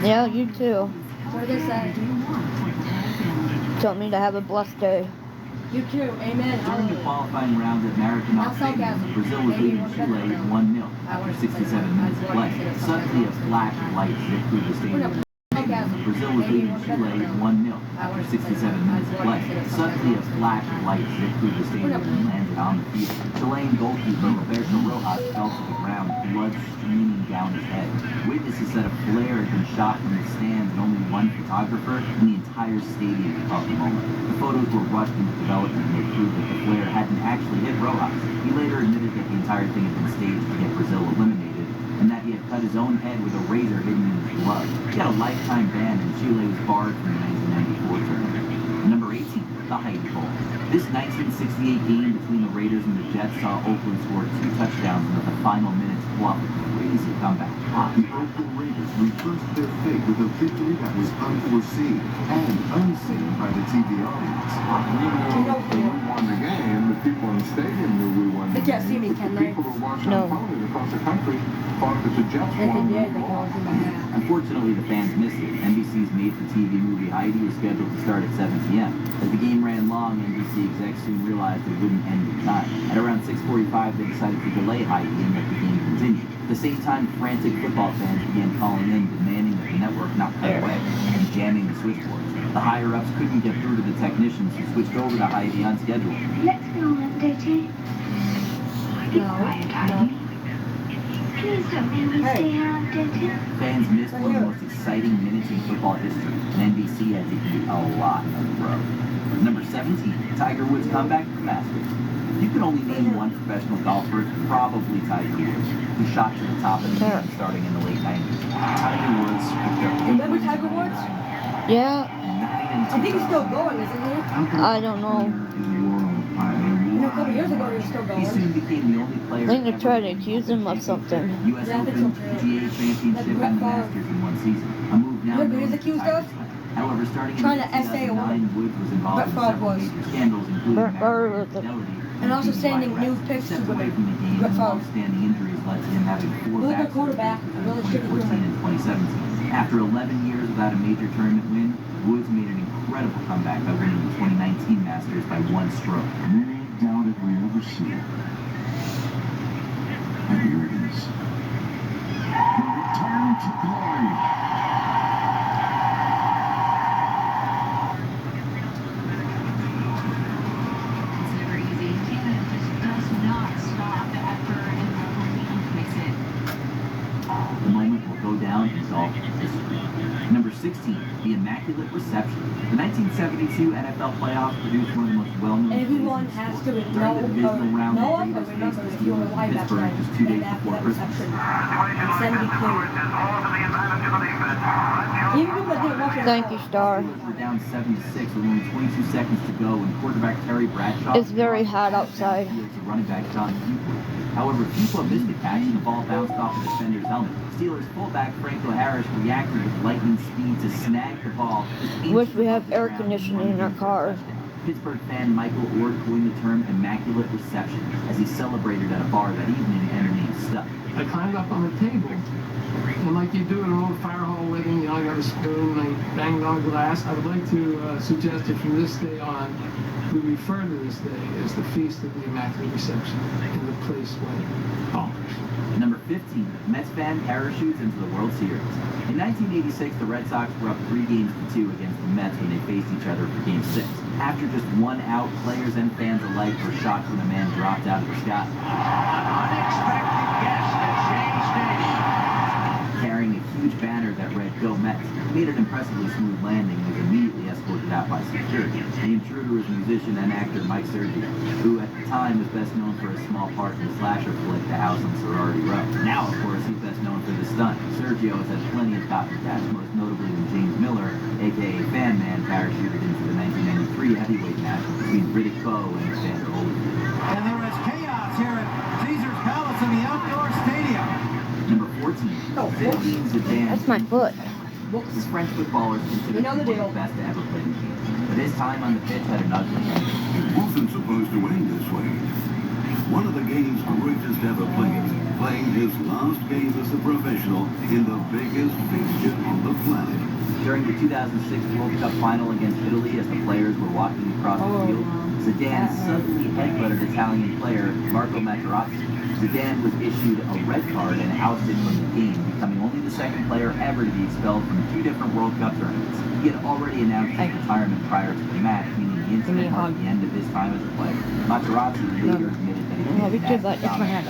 Yeah, you too. What do they say? Tell me to have a blessed day. You too. Amen. During the qualifying round at Maracanã Stadium, Brazil was leading Chile 1-0 after 67 minutes of play. Suddenly, a flash of light zipped through the stadium. Brazil was leading Chile 1-0 after 67 minutes of play. Suddenly, a flash of light zipped through the stadium and landed on the field. Chilean goalkeeper Roberto Rojas fell to the ground, blood streaming down his head. Witnesses said a flare had been shot from the stands and only one photographer, and the entire stadium caught the moment. The photos were rushed into development and they proved that the flare hadn't actually hit Rojas. He later admitted that the entire thing had been staged to get Brazil eliminated, and that he had cut his own head with a razor hidden in his glove. He had a lifetime ban, and Chile was barred from the 1994 tournament. Number 18, the Haiti Bowl. This 1968 game between the Raiders and the Jets saw Oakland score 2 touchdowns in the final minutes to pull off a crazy comeback. The Oakland Raiders reversed their fate with a victory that was unforeseen and unseen by the TV audience. We won the game. The people in the stadium knew we won the They can't see game. me, But can the they? people who watched No. on television across the country thought that the Jets If they won. did, they can always do my hat. Unfortunately, the fans missed it. NBC's made-for-TV movie Heidi was scheduled to start at 7 p.m. As the game ran long, NBC execs soon realized it wouldn't end in time. At around 6:45, they decided to delay Heidi and let the game continue. At the same time, frantic football fans began calling in, demanding that the network not cut away and jamming the switchboards. The higher-ups couldn't get through to the technicians who switched over to Heidi on schedule. Let's be all updated. Be quiet, Heidi. Please don't make me stay here updated. Fans missed one of the most exciting minutes in football history, and NBC had to eat a lot of the road. Number 17, Tiger Woods' comeback to the Masters. You can only name one professional golfer, probably Tiger Woods, who shot to the top of the game starting in the late 90s. Tiger Woods picked up Remember Tiger Woods? Yeah, I think he's still going, isn't he? I don't know. You know, a couple years ago he was still He going. soon became the only player I think they ever tried to win accuse both him of the something. U.S. Yeah, I think Open, so, too. PGA Championship, and the Masters in one season. A move now You know who known he's as accused Tiger's of? Hunt. However, starting in Trying to essay a 2009, woman. Woods was involved Brett in Favre several was. major scandals, including Brett Favre marital was the- infidelity And also DUI sending arrests. nude pics to Stepped away women. from the game, Brett and Favre. long-standing injuries led to him having 4 Really back good quarterback, surgeries really between strict 2014 and 2017. After 11 years without a major tournament win, Woods made an incredible comeback by winning the 2019 Masters by 1 stroke. Many doubted we ever see it. And here it is. The return to glory. It's never easy. Canada just does not stop after an Olympian makes it. The moment will go down in golf history. Number 16, the Immaculate Reception. The 1972 NFL playoffs produced one of the most well-known Everyone plays in has sports. to During the know divisional round, the of or Raiders remember faced the if you were Steelers alive in that Pittsburgh time. just 2 days And after before that Christmas. reception. In 72. Even people that didn't watch it. Thank you, Star. Steelers were down 7-6 with only 22 seconds to go, and quarterback Terry Bradshaw It's very hot outside. to running back John Hughley. However, Hughley missed the catch and the ball bounced off the defender's helmet. Steelers fullback Franco Harris reacted with lightning speed to snag the ball. Wish we have air conditioning in our car. Pittsburgh fan Michael Ord coined the term Immaculate Reception as he celebrated at a bar that evening and remained stuck. I climbed up on the table, and like you do in an old fire hall wedding, I got a spoon, I banged on glass. I would like to suggest that from this day on, we refer to this day as the Feast of the Immaculate Reception, and the place went bonkers. Number 15, Mets fan parachutes into the World Series. In 1986, the Red Sox were up 3-2 against the Mets when they faced each other for Game 6. After just 1 out, players and fans alike were shocked when a man dropped out of the sky. Unexpected guest at Shea Stadium. Carrying a huge banner that read "Go Mets," he made an impressively smooth landing and was immediately escorted out by security. The intruder was musician and actor Mike Sergio, who at the time was best known for a small part in the slasher flick The House on Sorority Row. Now, of course, he's best known for this stunt. Sergio has had plenty of copycats, most notably when James Miller, aka Fan Man, parachuted into the 1993 heavyweight match between Riddick Bowe and Evander Holyfield. And there is chaos here at Caesar's Palace in the outdoor stadium. Number 14, Zinedine Zidane. That's my foot. This French footballer is considered You know the one of deal. the best to ever play the game. But his time on the pitch had an ugly end. It wasn't supposed to end this way. One of the game's greatest ever players, playing his last game as a professional in the biggest fixture on the planet. During the 2006 World Cup final against Italy, as the players were walking across the field, Zidane suddenly headbutted Italian player Marco Materazzi. Zidane was issued a red card and ousted from the game, becoming only the second player ever to be expelled from 2 different World Cup tournaments. He had already announced his retirement prior to the match, meaning the incident marked the end of his time as a player. Materazzi later admitted that he Have you did too, but it's my hand.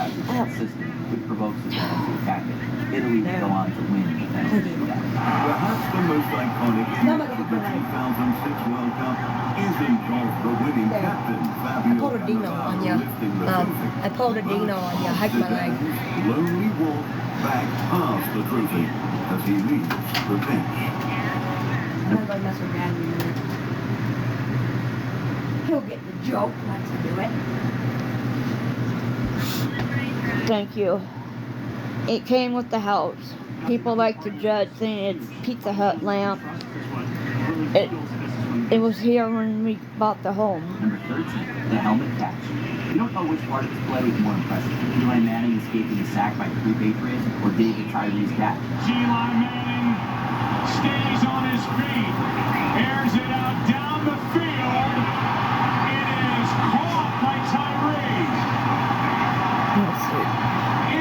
system, which provokes Zidane to attack it. Italy would go on to win the penalty shootout. Perhaps the most iconic image of the 2006 World Cup isn't of the winning captain, Fabio I pulled a Dino on you. lifting the trophy. I pulled a Dino on you. Hike my leg. Zidane's lonely walk back past the trophy as he leaves the bench. I'm gonna go mess with Dad in a minute. He'll get the joke once I do it. Thank you. It came with the house. People like to judge saying it's Pizza Hut lamp. It was here when we bought the home. Number 13, the helmet catch. You don't know which part of this play was more impressive. Eli Manning escaping a sack by 3 Patriots or David Tyree's catch. Eli Manning stays on his feet, airs it out down the field. It is caught by Tyree. Let's see.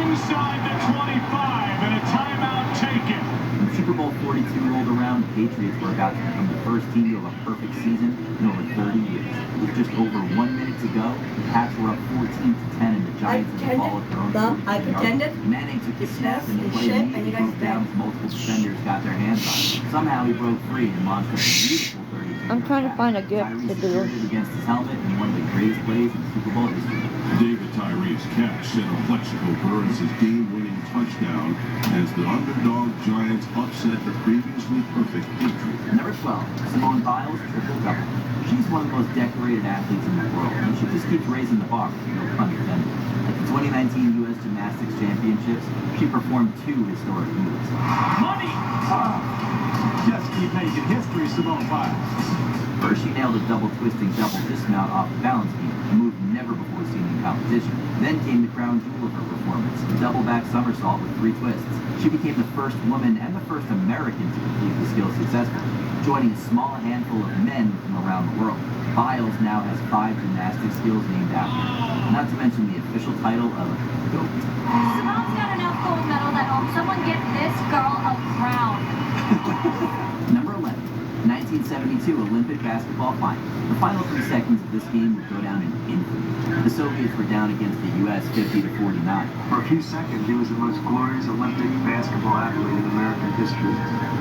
Inside the 25 and a timeout taken. When Super Bowl 42 rolled around, the Patriots were about to become the first team to have a perfect season in over 30 years. With just over 1 minute to go, the Pats were up 14-10 and the Giants had the ball at their own 40 yards. Manning took the snap and the play immediately broke down as multiple defenders got their hands on it. Somehow he broke free and launched up a beautiful 32 I'm trying to find a gift Tyree to secured do. it against his helmet in one of the greatest plays in Super Bowl history. David Tyree's catch sent a Plexico Burns' game-winning touchdown as the underdog Giants upset the previously perfect Patriots. Number 12, Simone Biles, triple-double. She's one of the most decorated athletes in the world, and she just keeps raising the bar, no pun intended. At the 2019 U.S. Gymnastics Championships, she performed 2 historic moves. Money! Just keep making history, Simone Biles. First, she nailed a double-twisting double dismount off the balance beam, a move never before seen in competition. Then came the crown jewel of her performance, a double-back somersault with 3 twists. She became the first woman and the first American to complete the skill successfully, joining a small handful of men from around the world. Biles now has 5 gymnastic skills named after her, not to mention the official title of GOAT. Simone's got enough gold medals at home. Someone give this girl a crown. Number 11, 1972 Olympic basketball final. The final 3 seconds of this game would go down in infamy. The Soviets were down against the U.S. 50-49. For a few seconds, he was the most glorious Olympic basketball athlete in American history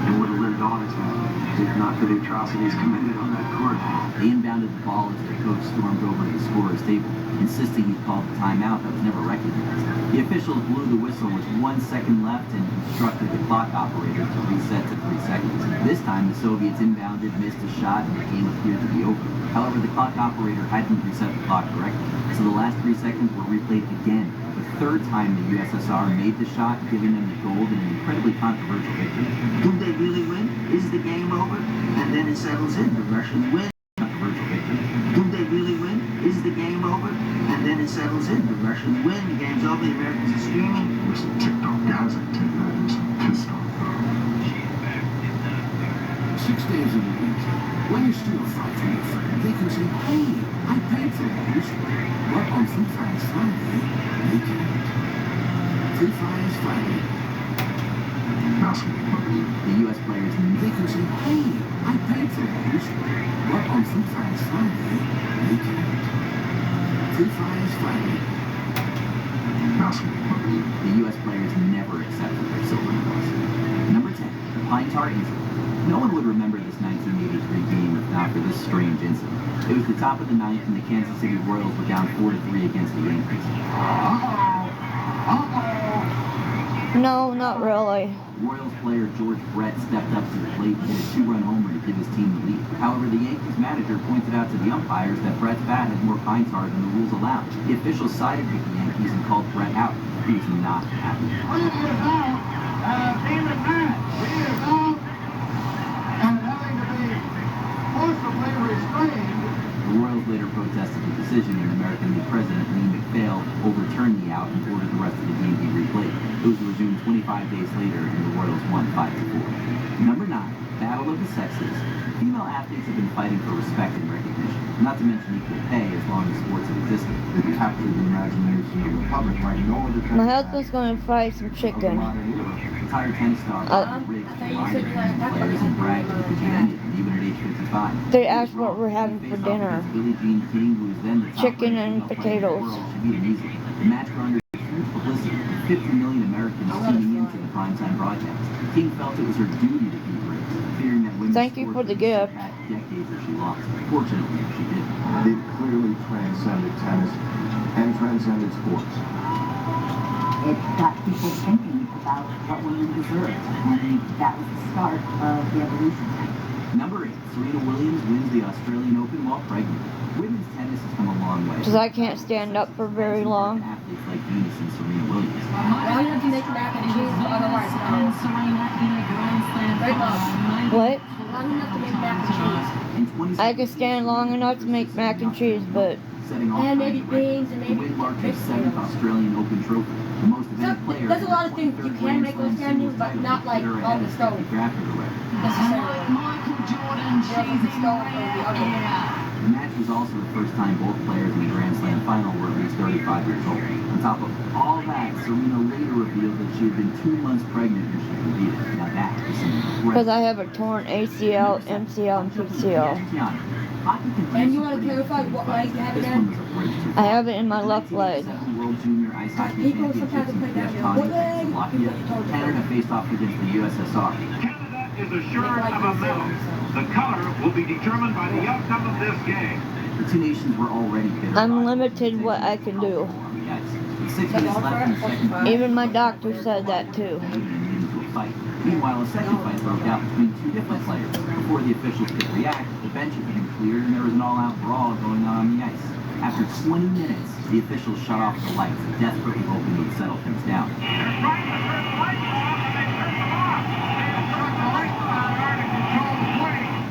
and would have lived on as that if not for the atrocities committed on that court. They inbounded the ball as their coach stormed over to the scorer's table, insisting he called the timeout that was never recognized. The officials blew the whistle with 1 second left and instructed the clock operator to reset to 3 seconds. This time, the Soviets inbounded, missed a shot, and the game appeared to be over. However, the clock operator hadn't reset the clock correctly, so the last 3 seconds were replayed again. The third time the USSR made the shot, giving them the gold in an incredibly controversial victory. Do they really win? Is the game over? And then it settles in. The Russians win. Controversial victory. Do they really win? Is the game over? And then it settles in. The Russians win. The game's over. The Americans are screaming. Listen, TikTok guys like 10 minutes. Pissed off. 6 days in a week, when you steal a fry from your friend, they can say, hey, I paid for those. But on Free Fries Friday, they can't. Free Fries Friday. Basketball. The U.S. players They can say, hey, I paid for those. But on Free Fries Friday, they can't. Free Fries Friday. Basketball. The U.S. players never accepted their silver medals. Number 10, the Pine Tar Incident. No one would remember this 1983 game if not for this strange incident. It was the top of the 9th and the Kansas City Royals were down 4-3 against the Yankees. No, not really. Royals player George Brett stepped up to the plate and hit a 2-run homer to give his team the lead. However, the Yankees manager pointed out to the umpires that Brett's bat had more pine tar than the rules allowed. The officials sided with the Yankees and called Brett out. He was not happy. The Royals later protested the decision, and American League President Lee McPhail overturned the out and ordered the rest of the game be replayed. It was resumed 25 days later, and the Royals won 5-4. Number 9, Battle of the Sexes. Female athletes have been fighting for respect and recognition, not to mention equal pay as long as sports have existed. It captured the imagination of the public like no other My husband's gonna fry some chicken. Retired tennis star Riggs reminded players and bragged that he could beat any of them, even at age 55. They asked what we're having for dinner. Billie Jean King, who was then the top Chicken ranked and female player in the potatoes. world, she beat him easily. The match garnered huge publicity, with 50 million Americans tuning into the primetime broadcast. King felt it was her duty to beat Riggs, fearing that women's Thank you for the gift. had decades if she lost. Fortunately, she didn't. It clearly transcended tennis and transcended sports. It got people thinking about what women deserved, and that was the start of the evolution. Number 8, Serena Williams wins the Australian Open while pregnant. Women's tennis has come a long way. Because I can't stand up for very long. Athletes like Venus and Serena Williams. Now you have to make it back and cheese, otherwise no. What? Long enough to make mac and cheese. I can stand long enough to make mac and cheese, but Setting all And kinds maybe of records. beans and The maybe win marked his mixed 7th potatoes. Australian Open trophy. The most of any player. There's a lot of things you can make those candies, but not like on the stove necessarily. Yeah, the stove or the oven. The match was also the first time both players in the Grand Slam final were at least 35 years old. On top of all that, Serena later revealed that she had been 2 months pregnant when she competed. Now that is some because I have a torn ACL, MCL, and PCL. And you want to clarify what leg you have again? I have it in my left leg. World Junior Ice Hockey People sometimes Championships in play that. What leg? Slovakia, Canada faced off against the USSR. is assured of a medal. The color will be determined by the outcome of this game. The two nations were already bitter. I'm limited what I can do. With 6 minutes left in the second period, Even my doctor said that too. into a fight. Meanwhile, a second fight broke out between two different players. Before the officials could react, the benches had been cleared and there was an all-out brawl going on the ice. After 20 minutes, the officials shut off the lights, desperately hoping they would settle things down.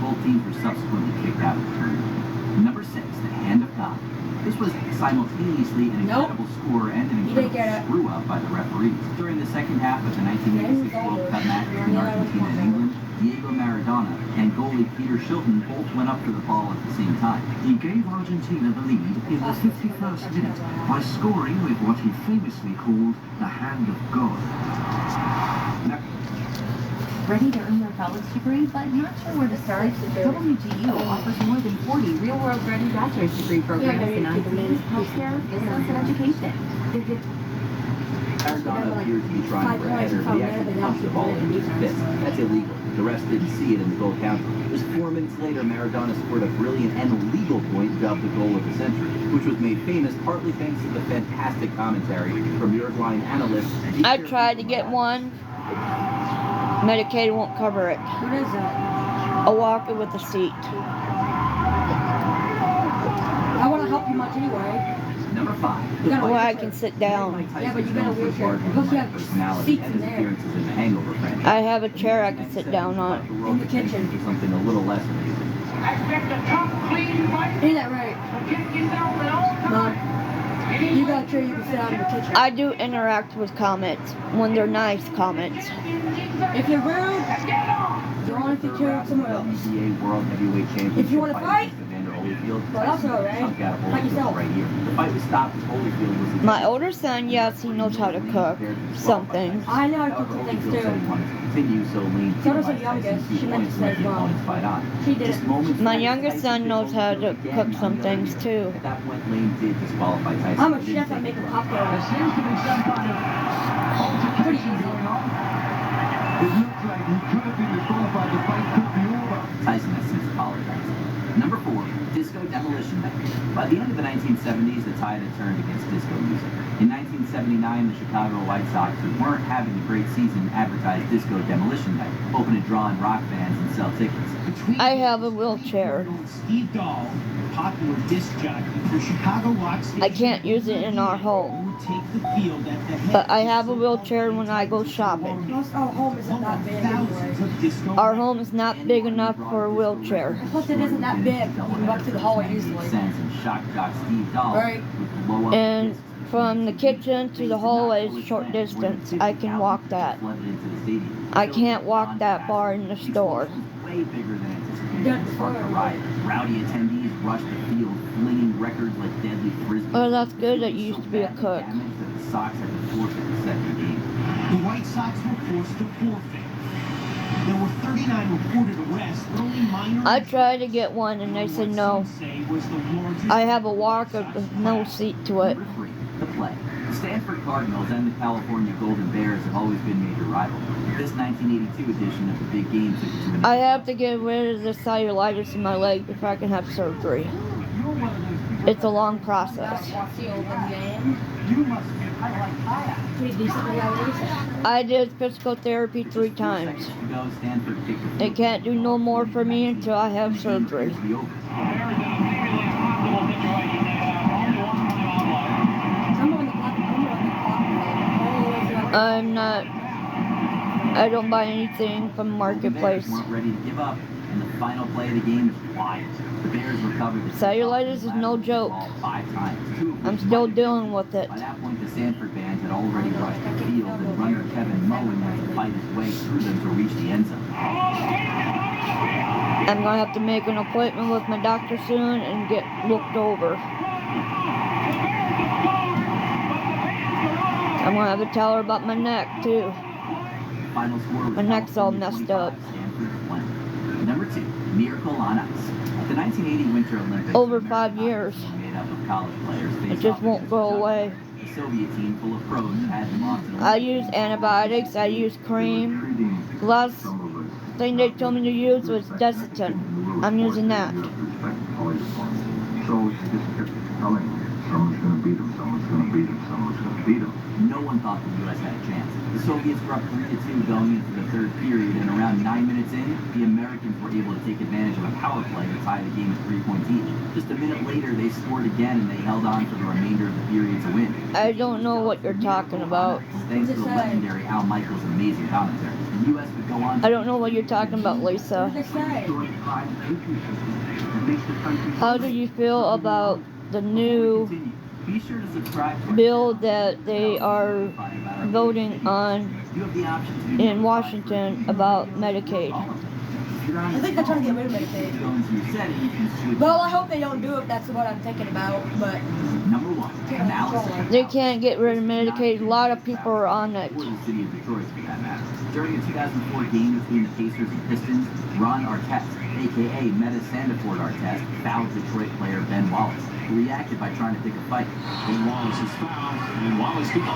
Both teams were subsequently kicked out of the tournament. Number 6, the Hand of God. This was simultaneously an incredible score and an incredible screw-up by the referee. During the second half of the 1986 World Cup match between Argentina and England, Diego Maradona and goalie Peter Shilton both went up for the ball at the same time. He gave Argentina the lead in the 51st minute by scoring with what he famously called the Hand of God. Ready to earn your college degree, but not sure where to start? WGU offers more than 40 real-world ready bachelor's degree programs in IT, healthcare, business, and education. Maradona appeared to be trying for a header, but he actually punched the ball into his fist. That's illegal. The refs didn't see it and the goal counted. Just 4 minutes later, Maradona scored a brilliant and illegal point dubbed the goal of the century, which was made famous partly thanks to the fantastic commentary from Uruguayan analyst. I tried to get one. Medicaid won't cover it. What is that? A walker with a seat. I want to help you much anyway. Number 5. Where I can sit down. Yeah, but you got a wheelchair. Plus you have seats in there. I have a chair I can sit down on. In the kitchen. Something a little less amazing. Ain't that right? Mom, you got a chair you can sit on in the kitchen. I do interact with comments when they're nice comments. If you're rude, you're on the chair somewhere else. World Heavyweight Championship. If you want to fight, Holyfield, well, that's all right. sunk out of Fight Holyfield yourself. right here. The fight was stopped as Holyfield was My older son, yes, he knows how to cook some things. I know how to cook some things too. Continue, so lean. So does her youngest. She meant to say as well. She did it. My youngest son knows how to cook some things too. At that point, Lane did disqualify Tyson. I'm a chef at making popcorn. There seems to be some kind of Pretty altercation easy. going on. It looks like he could have been disqualified. The fight could be over. Tyson has since apologized. Number 4, Disco Demolition Night. By the end of the 1970s, the tide had turned against disco music. In 1979, the Chicago White Sox, who weren't having a great season, advertised Disco Demolition Night, hoping to draw in rock fans and sell tickets. I have a wheelchair. Steve Dahl, popular disc jockey for Chicago rock station. I can't use it in our home. Take the field at the head. But I have a wheelchair when I go shopping. Plus our home isn't that big anyway. Our home is not big enough for a wheelchair. Plus it isn't that big. You can walk through the hallway easily. Shock jock Steve Dahl Right. would blow up And discs. from the kitchen to the hallway is a short distance. I can walk that. I can't walk that far in the store. Way bigger than anticipated to spark a riot. Rowdy attendees rushed the field, flinging records like deadly frisbees. Oh, that's good that you used to be a cook. Damage that the Sox had to forfeit the second game. The White Sox were forced to forfeit. There were 39 reported arrests, but only minor. I tried to get one and they said no. I have a walker with no seat to it. Number 3, the play. The Stanford Cardinals and the California Golden Bears have always been major rivals. This 1982 edition of the big game took it to an I have to get rid of the cellulitis in my leg before I can have surgery. It's a long process. I did physical therapy 3 times. They can't do no more for me until I have surgery. I don't buy anything from Marketplace. Weren't ready to give up, and the final play of the game is wild. The Bears recovered the Cellulitis is no joke. 5 times. I'm still dealing with it. By that point, the Stanford band had already rushed the field, and runner Kevin Mullen had to fight his way through them to reach the end zone. I'm gonna have to make an appointment with my doctor soon and get looked over. I'm gonna have to tell her about my neck too. Final score was My neck's all messed up. Stanford won. Number 2, Miracle on Ice. At the 1980 Winter Olympics, Over the 5 American years. team made up of college players It faced just off won't against go each other. away. The Soviet team, full of pros, had them off to the I use antibiotics, I use cream, gloves, thing they told me to use was Desitin. I'm using that. So she just kept telling me, someone's going to beat him, someone's going to beat him, someone's going to beat him. No one thought the U.S. had a chance. The Soviets were up 3-2 going into the third period, and around 9 minutes in, the Americans were able to take advantage of a power play to tie the game at 3 points each. Just a minute later, they scored again, and they held on for the remainder of the period to win. I don't know what you're talking about. Thanks to the legendary Al Michaels' amazing commentary. The U.S. would go on. I don't know what you're talking about, Lisa. How do you feel about the new Be sure to subscribe to our bill that they are voting on in Washington about Medicaid? I think they're trying to get rid of Medicaid. Well, I hope they don't do it. That's what I'm thinking about. But Number 1, analysis. They can't get rid of Medicaid. A lot of people are on it. For the city of Detroit, for that matter. During the 2004 game between the Pacers and Pistons, Ron Artest, a.k.a. Meta Sandiford Artest, fouled Detroit player Ben Wallace, who reacted by trying to pick a fight. Ben Wallace is fouled, and Wallace gets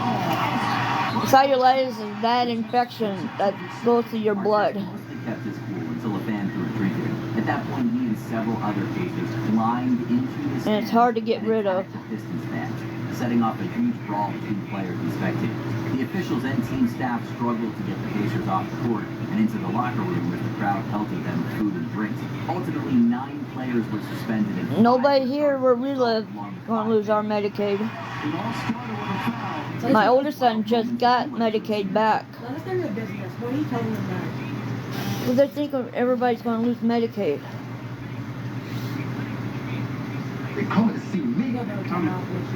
Cellulitis is that infection that goes through your blood. Mostly kept his cool until a fan threw a drink at him. At that point, he and several other Pacers climbed into the And it's hard to get rid of. the Pistons fans, setting off a huge brawl between players and spectators. The officials and team staff struggled to get the Pacers off the court and into the locker room as the crowd pelted them with food and drinks. Ultimately, 9 players were suspended. And Nobody here where we live gonna lose our Medicaid. My older son just got Medicaid back. let us do the business. What are you telling them about? Because they think everybody's gonna lose Medicaid. They come to see me. They're going to come out with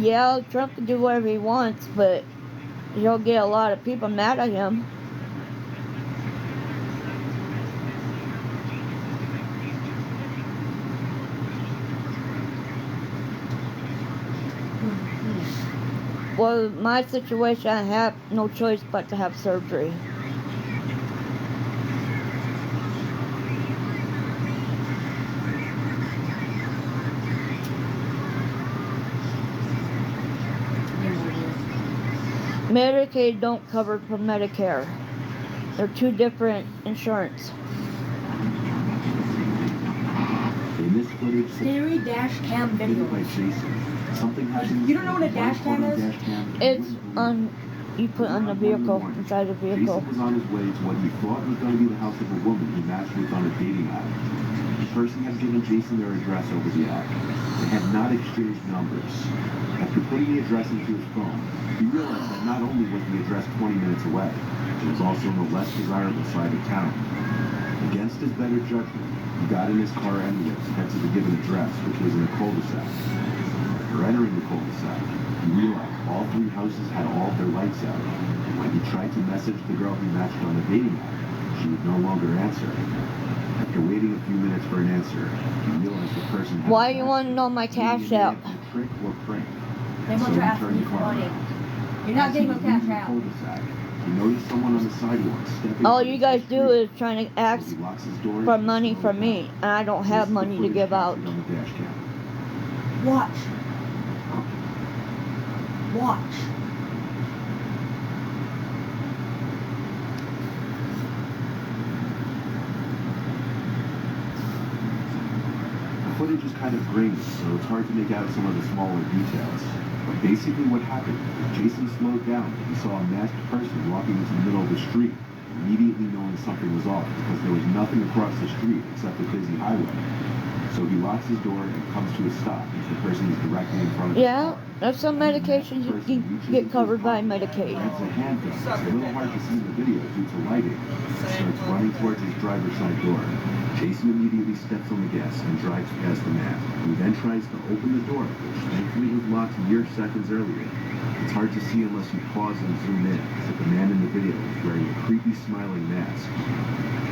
Yeah, Trump can do whatever he wants, but he'll get a lot of people mad at him. Well, my situation, I have no choice but to have surgery. Medicaid don't cover for Medicare. They're two different insurance. In this footage, Scary dash cam videoed by videos. Jason, something happens. You don't know what a dash cam is? It's on, you put on the vehicle, inside the vehicle. Jason was on his way to what he thought was going to be the house of a woman he matched with on a dating app. The person had given Jason their address over the app. They had not exchanged numbers. After putting the address into his phone, he realized that not only was the address 20 minutes away, it was also in a less desirable side of town. Against his better judgment, he got in his car anyway to head to the given address, which was in a cul-de-sac. After entering the cul-de-sac, he realized all 3 houses had all of their lights out. When he tried to message the girl he matched on the dating app, she would no longer answer. After waiting a few minutes for an answer, he realized the person had Why you want to know my cash app? Trick or prank. They want to ask me for money. You're not getting no cash out. He noticed someone on the sidewalk stepping. All you guys do is trying to ask for money from me, and I don't have money to give out. Watch. Watch. The footage is kind of grainy, so it's hard to make out some of the smaller details. But basically what happened, Jason slowed down and he saw a masked person walking into the middle of the street, immediately knowing something was off because there was nothing across the street except a busy highway. So he locks his door and comes to a stop as the person is directly in front of his car. There's some medications you can get covered by Medicaid. That's a handgun. It's a little hard to see in the video due to lighting. He starts running towards his driver's side door. Jason immediately steps on the gas and drives past the man, who then tries to open the door, which thankfully was locked mere seconds earlier. It's hard to see unless you pause and zoom in, as the man in the video is wearing a creepy smiling mask.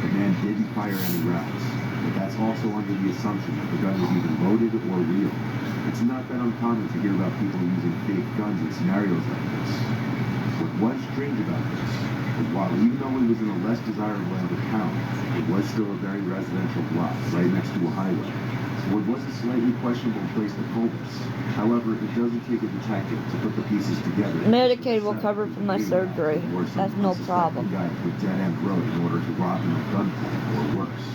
The man didn't fire any rounds, but that's also under the assumption that the gun was either loaded or real. It's not that uncommon to hear about people using fake guns in scenarios like this. What was strange about this is while even though it was in a less desirable end of town, it was still a very residential block right next to a highway. So What was a slightly questionable place to focus. However, it doesn't take a detective to put the pieces together. Medicaid will cover for my surgery. That's no problem. Guy to a dead-end road in order to rob him at gunpoint or worse.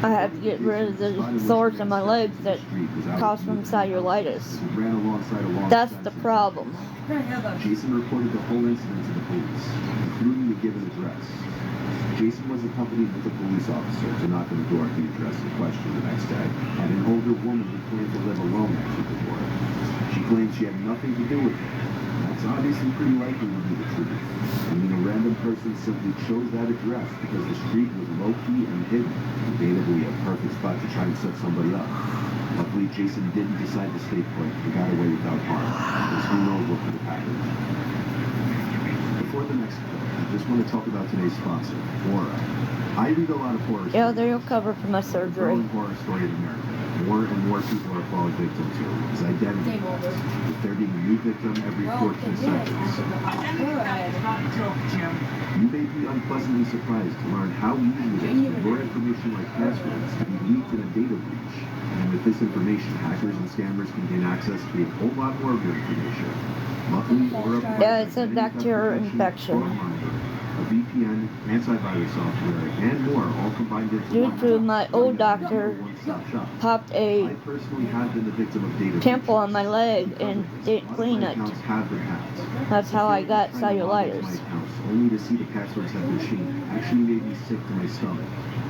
I had to get rid of the sores in my legs that caused from cellulitis. That's the problem. Jason reported the whole incident to the police, including the given address. Jason was accompanied with a police officer to knock on the door at the address in question the next day, and an older woman who claimed to live alone answered the door. She claimed she had nothing to do with it. That's obviously pretty likely to be the truth. I mean, a random person simply chose that address because the street was low-key and hidden, debatably a perfect spot to try and set somebody up. Luckily, Jason didn't decide to stay put and got away without harm, because who knows what could have happened. Before the next clip, I just want to talk about today's sponsor, Aura. I read a lot of horror stories. Yeah, they'll cover for my surgery. The growing horror story in America. More and more people are falling victim to is identity. With there being a new victim every 14 seconds. You may be unpleasantly surprised to learn how easy it is for your information like passwords to be leaked in a data breach. And with this information, hackers and scammers can gain access to a whole lot more of your information. Luckily, Aura yeah, it's a bacterial infection. A VPN, antivirus software, and more all combined into Due to my old doctor popped a pimple on my leg and didn't clean it. That's how I got cellulitis. Only to see the passwords have been changed actually made me sick to my stomach.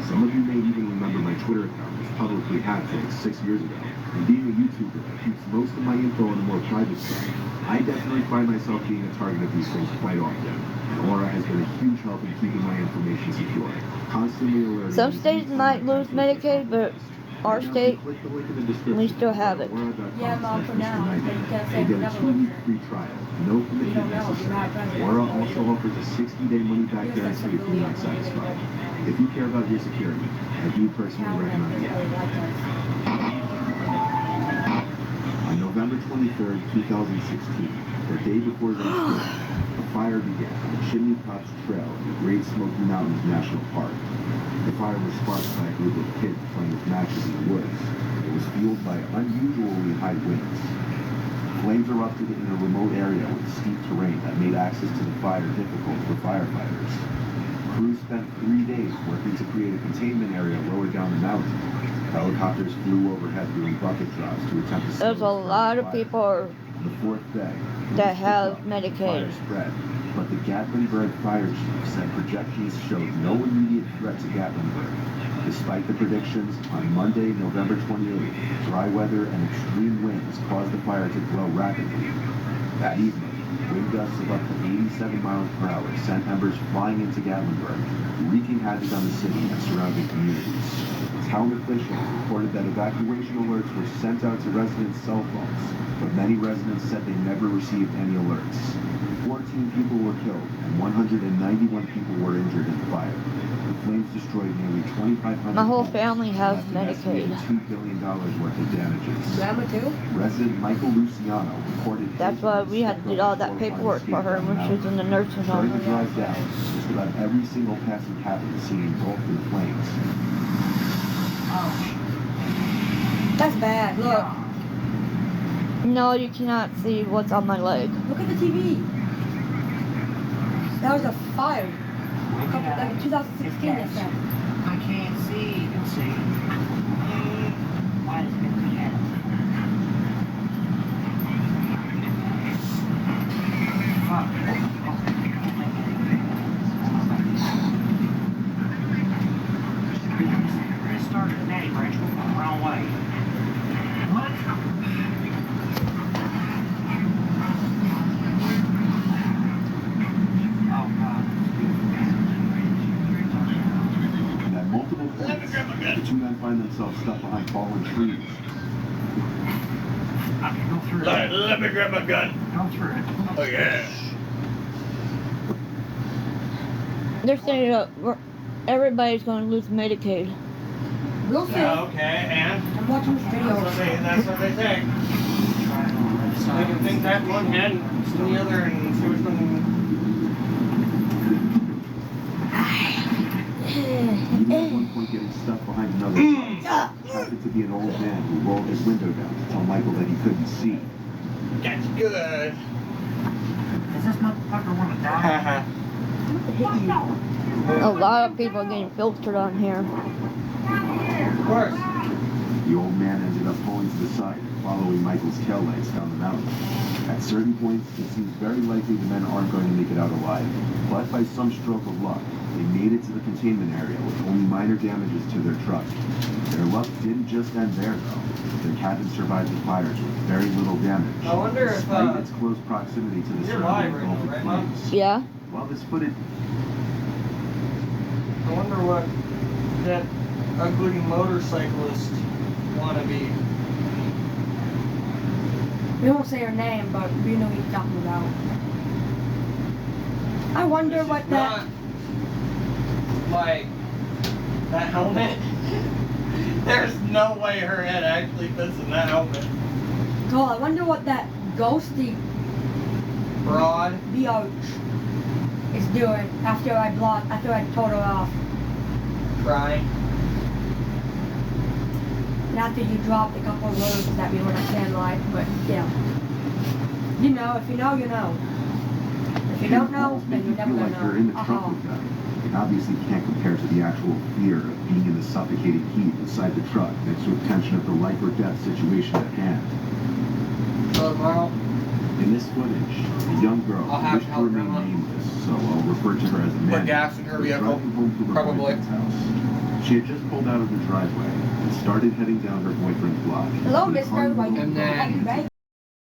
Some of you may even remember my Twitter account was publicly hacked like 6 years ago. And being a YouTuber that keeps most of my info on the more private side, I definitely find myself being a target of these things quite often. Aura has been a huge help in keeping my information secure. Constantly alerting. Some states might lose Medicaid, but our state, we still have it. Yeah, Mom, for now. But you can't say Get a never. 2-week free trial. No commitment necessary. Aura also offers a 60-day money-back guarantee if you're not satisfied. If you care about your security, I do personally recommend it. On November 23rd, 2016, the day before Thanksgiving, a fire began on the Chimney Pots Trail in the Great Smoky Mountains National Park. The fire was sparked by a group of kids playing with matches in the woods. It was fueled by unusually high winds. Flames erupted in a remote area with steep terrain that made access to the fire difficult for firefighters. Crews spent 3 days working to create a containment area lower down the mountain. Helicopters flew overhead doing bucket drops to attempt to There's a lot of people the fourth day that have Medicaid. Fire spread, but the Gatlinburg fire chief said projections showed no immediate threat to Gatlinburg. Despite the predictions, on Monday, November 28th, dry weather and extreme winds caused the fire to grow rapidly. That evening, wind gusts of up to 87 miles per hour sent embers flying into Gatlinburg, wreaking havoc on the city and surrounding communities. Town officials reported that evacuation alerts were sent out to residents' cell phones, but many residents said they never received any alerts. 14 people were killed and 191 people were injured in the fire. The flames destroyed nearly 2,500 My whole homes, family has and Medicaid. $2 billion worth of damages. Grandma too? Resident Michael Luciano reported That's why we had to do all that paperwork for her when she was in the nursing During the home. drive down, just about every single passing cabin was seen engulfed in flames. That's bad. Look. No, you cannot see what's on my leg. Look at the TV. That was a fire. Like in 2016, they said. I can't see. You can see. Why is it red? Fuck. Restart the day, Rich. Wrong way. What? The two men find themselves stuck behind fallen trees. Go through it. Let me grab my gun. Go through it. Oh, yeah. They're saying everybody's going to lose Medicaid. We'll see. Yeah, okay, and? I'm watching this video. That's what they say. They can think that one hand and the other and see what's going Even at one point getting stuck behind another happened to be an old man who rolled his window down to tell Michael that he couldn't see. That's good. Does this motherfucker want to die? A lot of people are getting filtered on here. Of course. The old man ended up pulling to the side, following Michael's tail lights down the mountain. At certain points, it seems very likely the men aren't going to make it out alive. But by some stroke of luck, they made it to the containment area with only minor damages to their truck. Their luck didn't just end there, though. Their cabin survived the fires with very little damage, I wonder if, despite its close proximity to the you're live surrounding right Gulf now, of right, Mom? flames. Yeah? While this footage I wonder what that ugly motorcyclist wannabe. We won't say her name, but we know who you're talking about. I wonder what that. Like that helmet. There's no way her head actually fits in that helmet. Oh, I wonder what that ghosty Broad. biatch is doing after I told her off. Crying. And after you dropped a couple of words that we wouldn't understand live, but yeah. You know, if you know, you know. If you don't know, then you're never feel gonna like you're in the know. truck with them. It obviously can't compare to the actual fear of being in the suffocating heat inside the truck next to a tension of the life or death situation at hand. So tomorrow, In this footage, a young girl I'll have wished to to help remain Grandma. nameless, so I'll refer to her as Amanda. put gas in her was vehicle. driving home from her Probably. boyfriend's house. She had just pulled out of the driveway and started heading down her boyfriend's block. Hello, when a car mister. Why you rolled And then- happy birthday?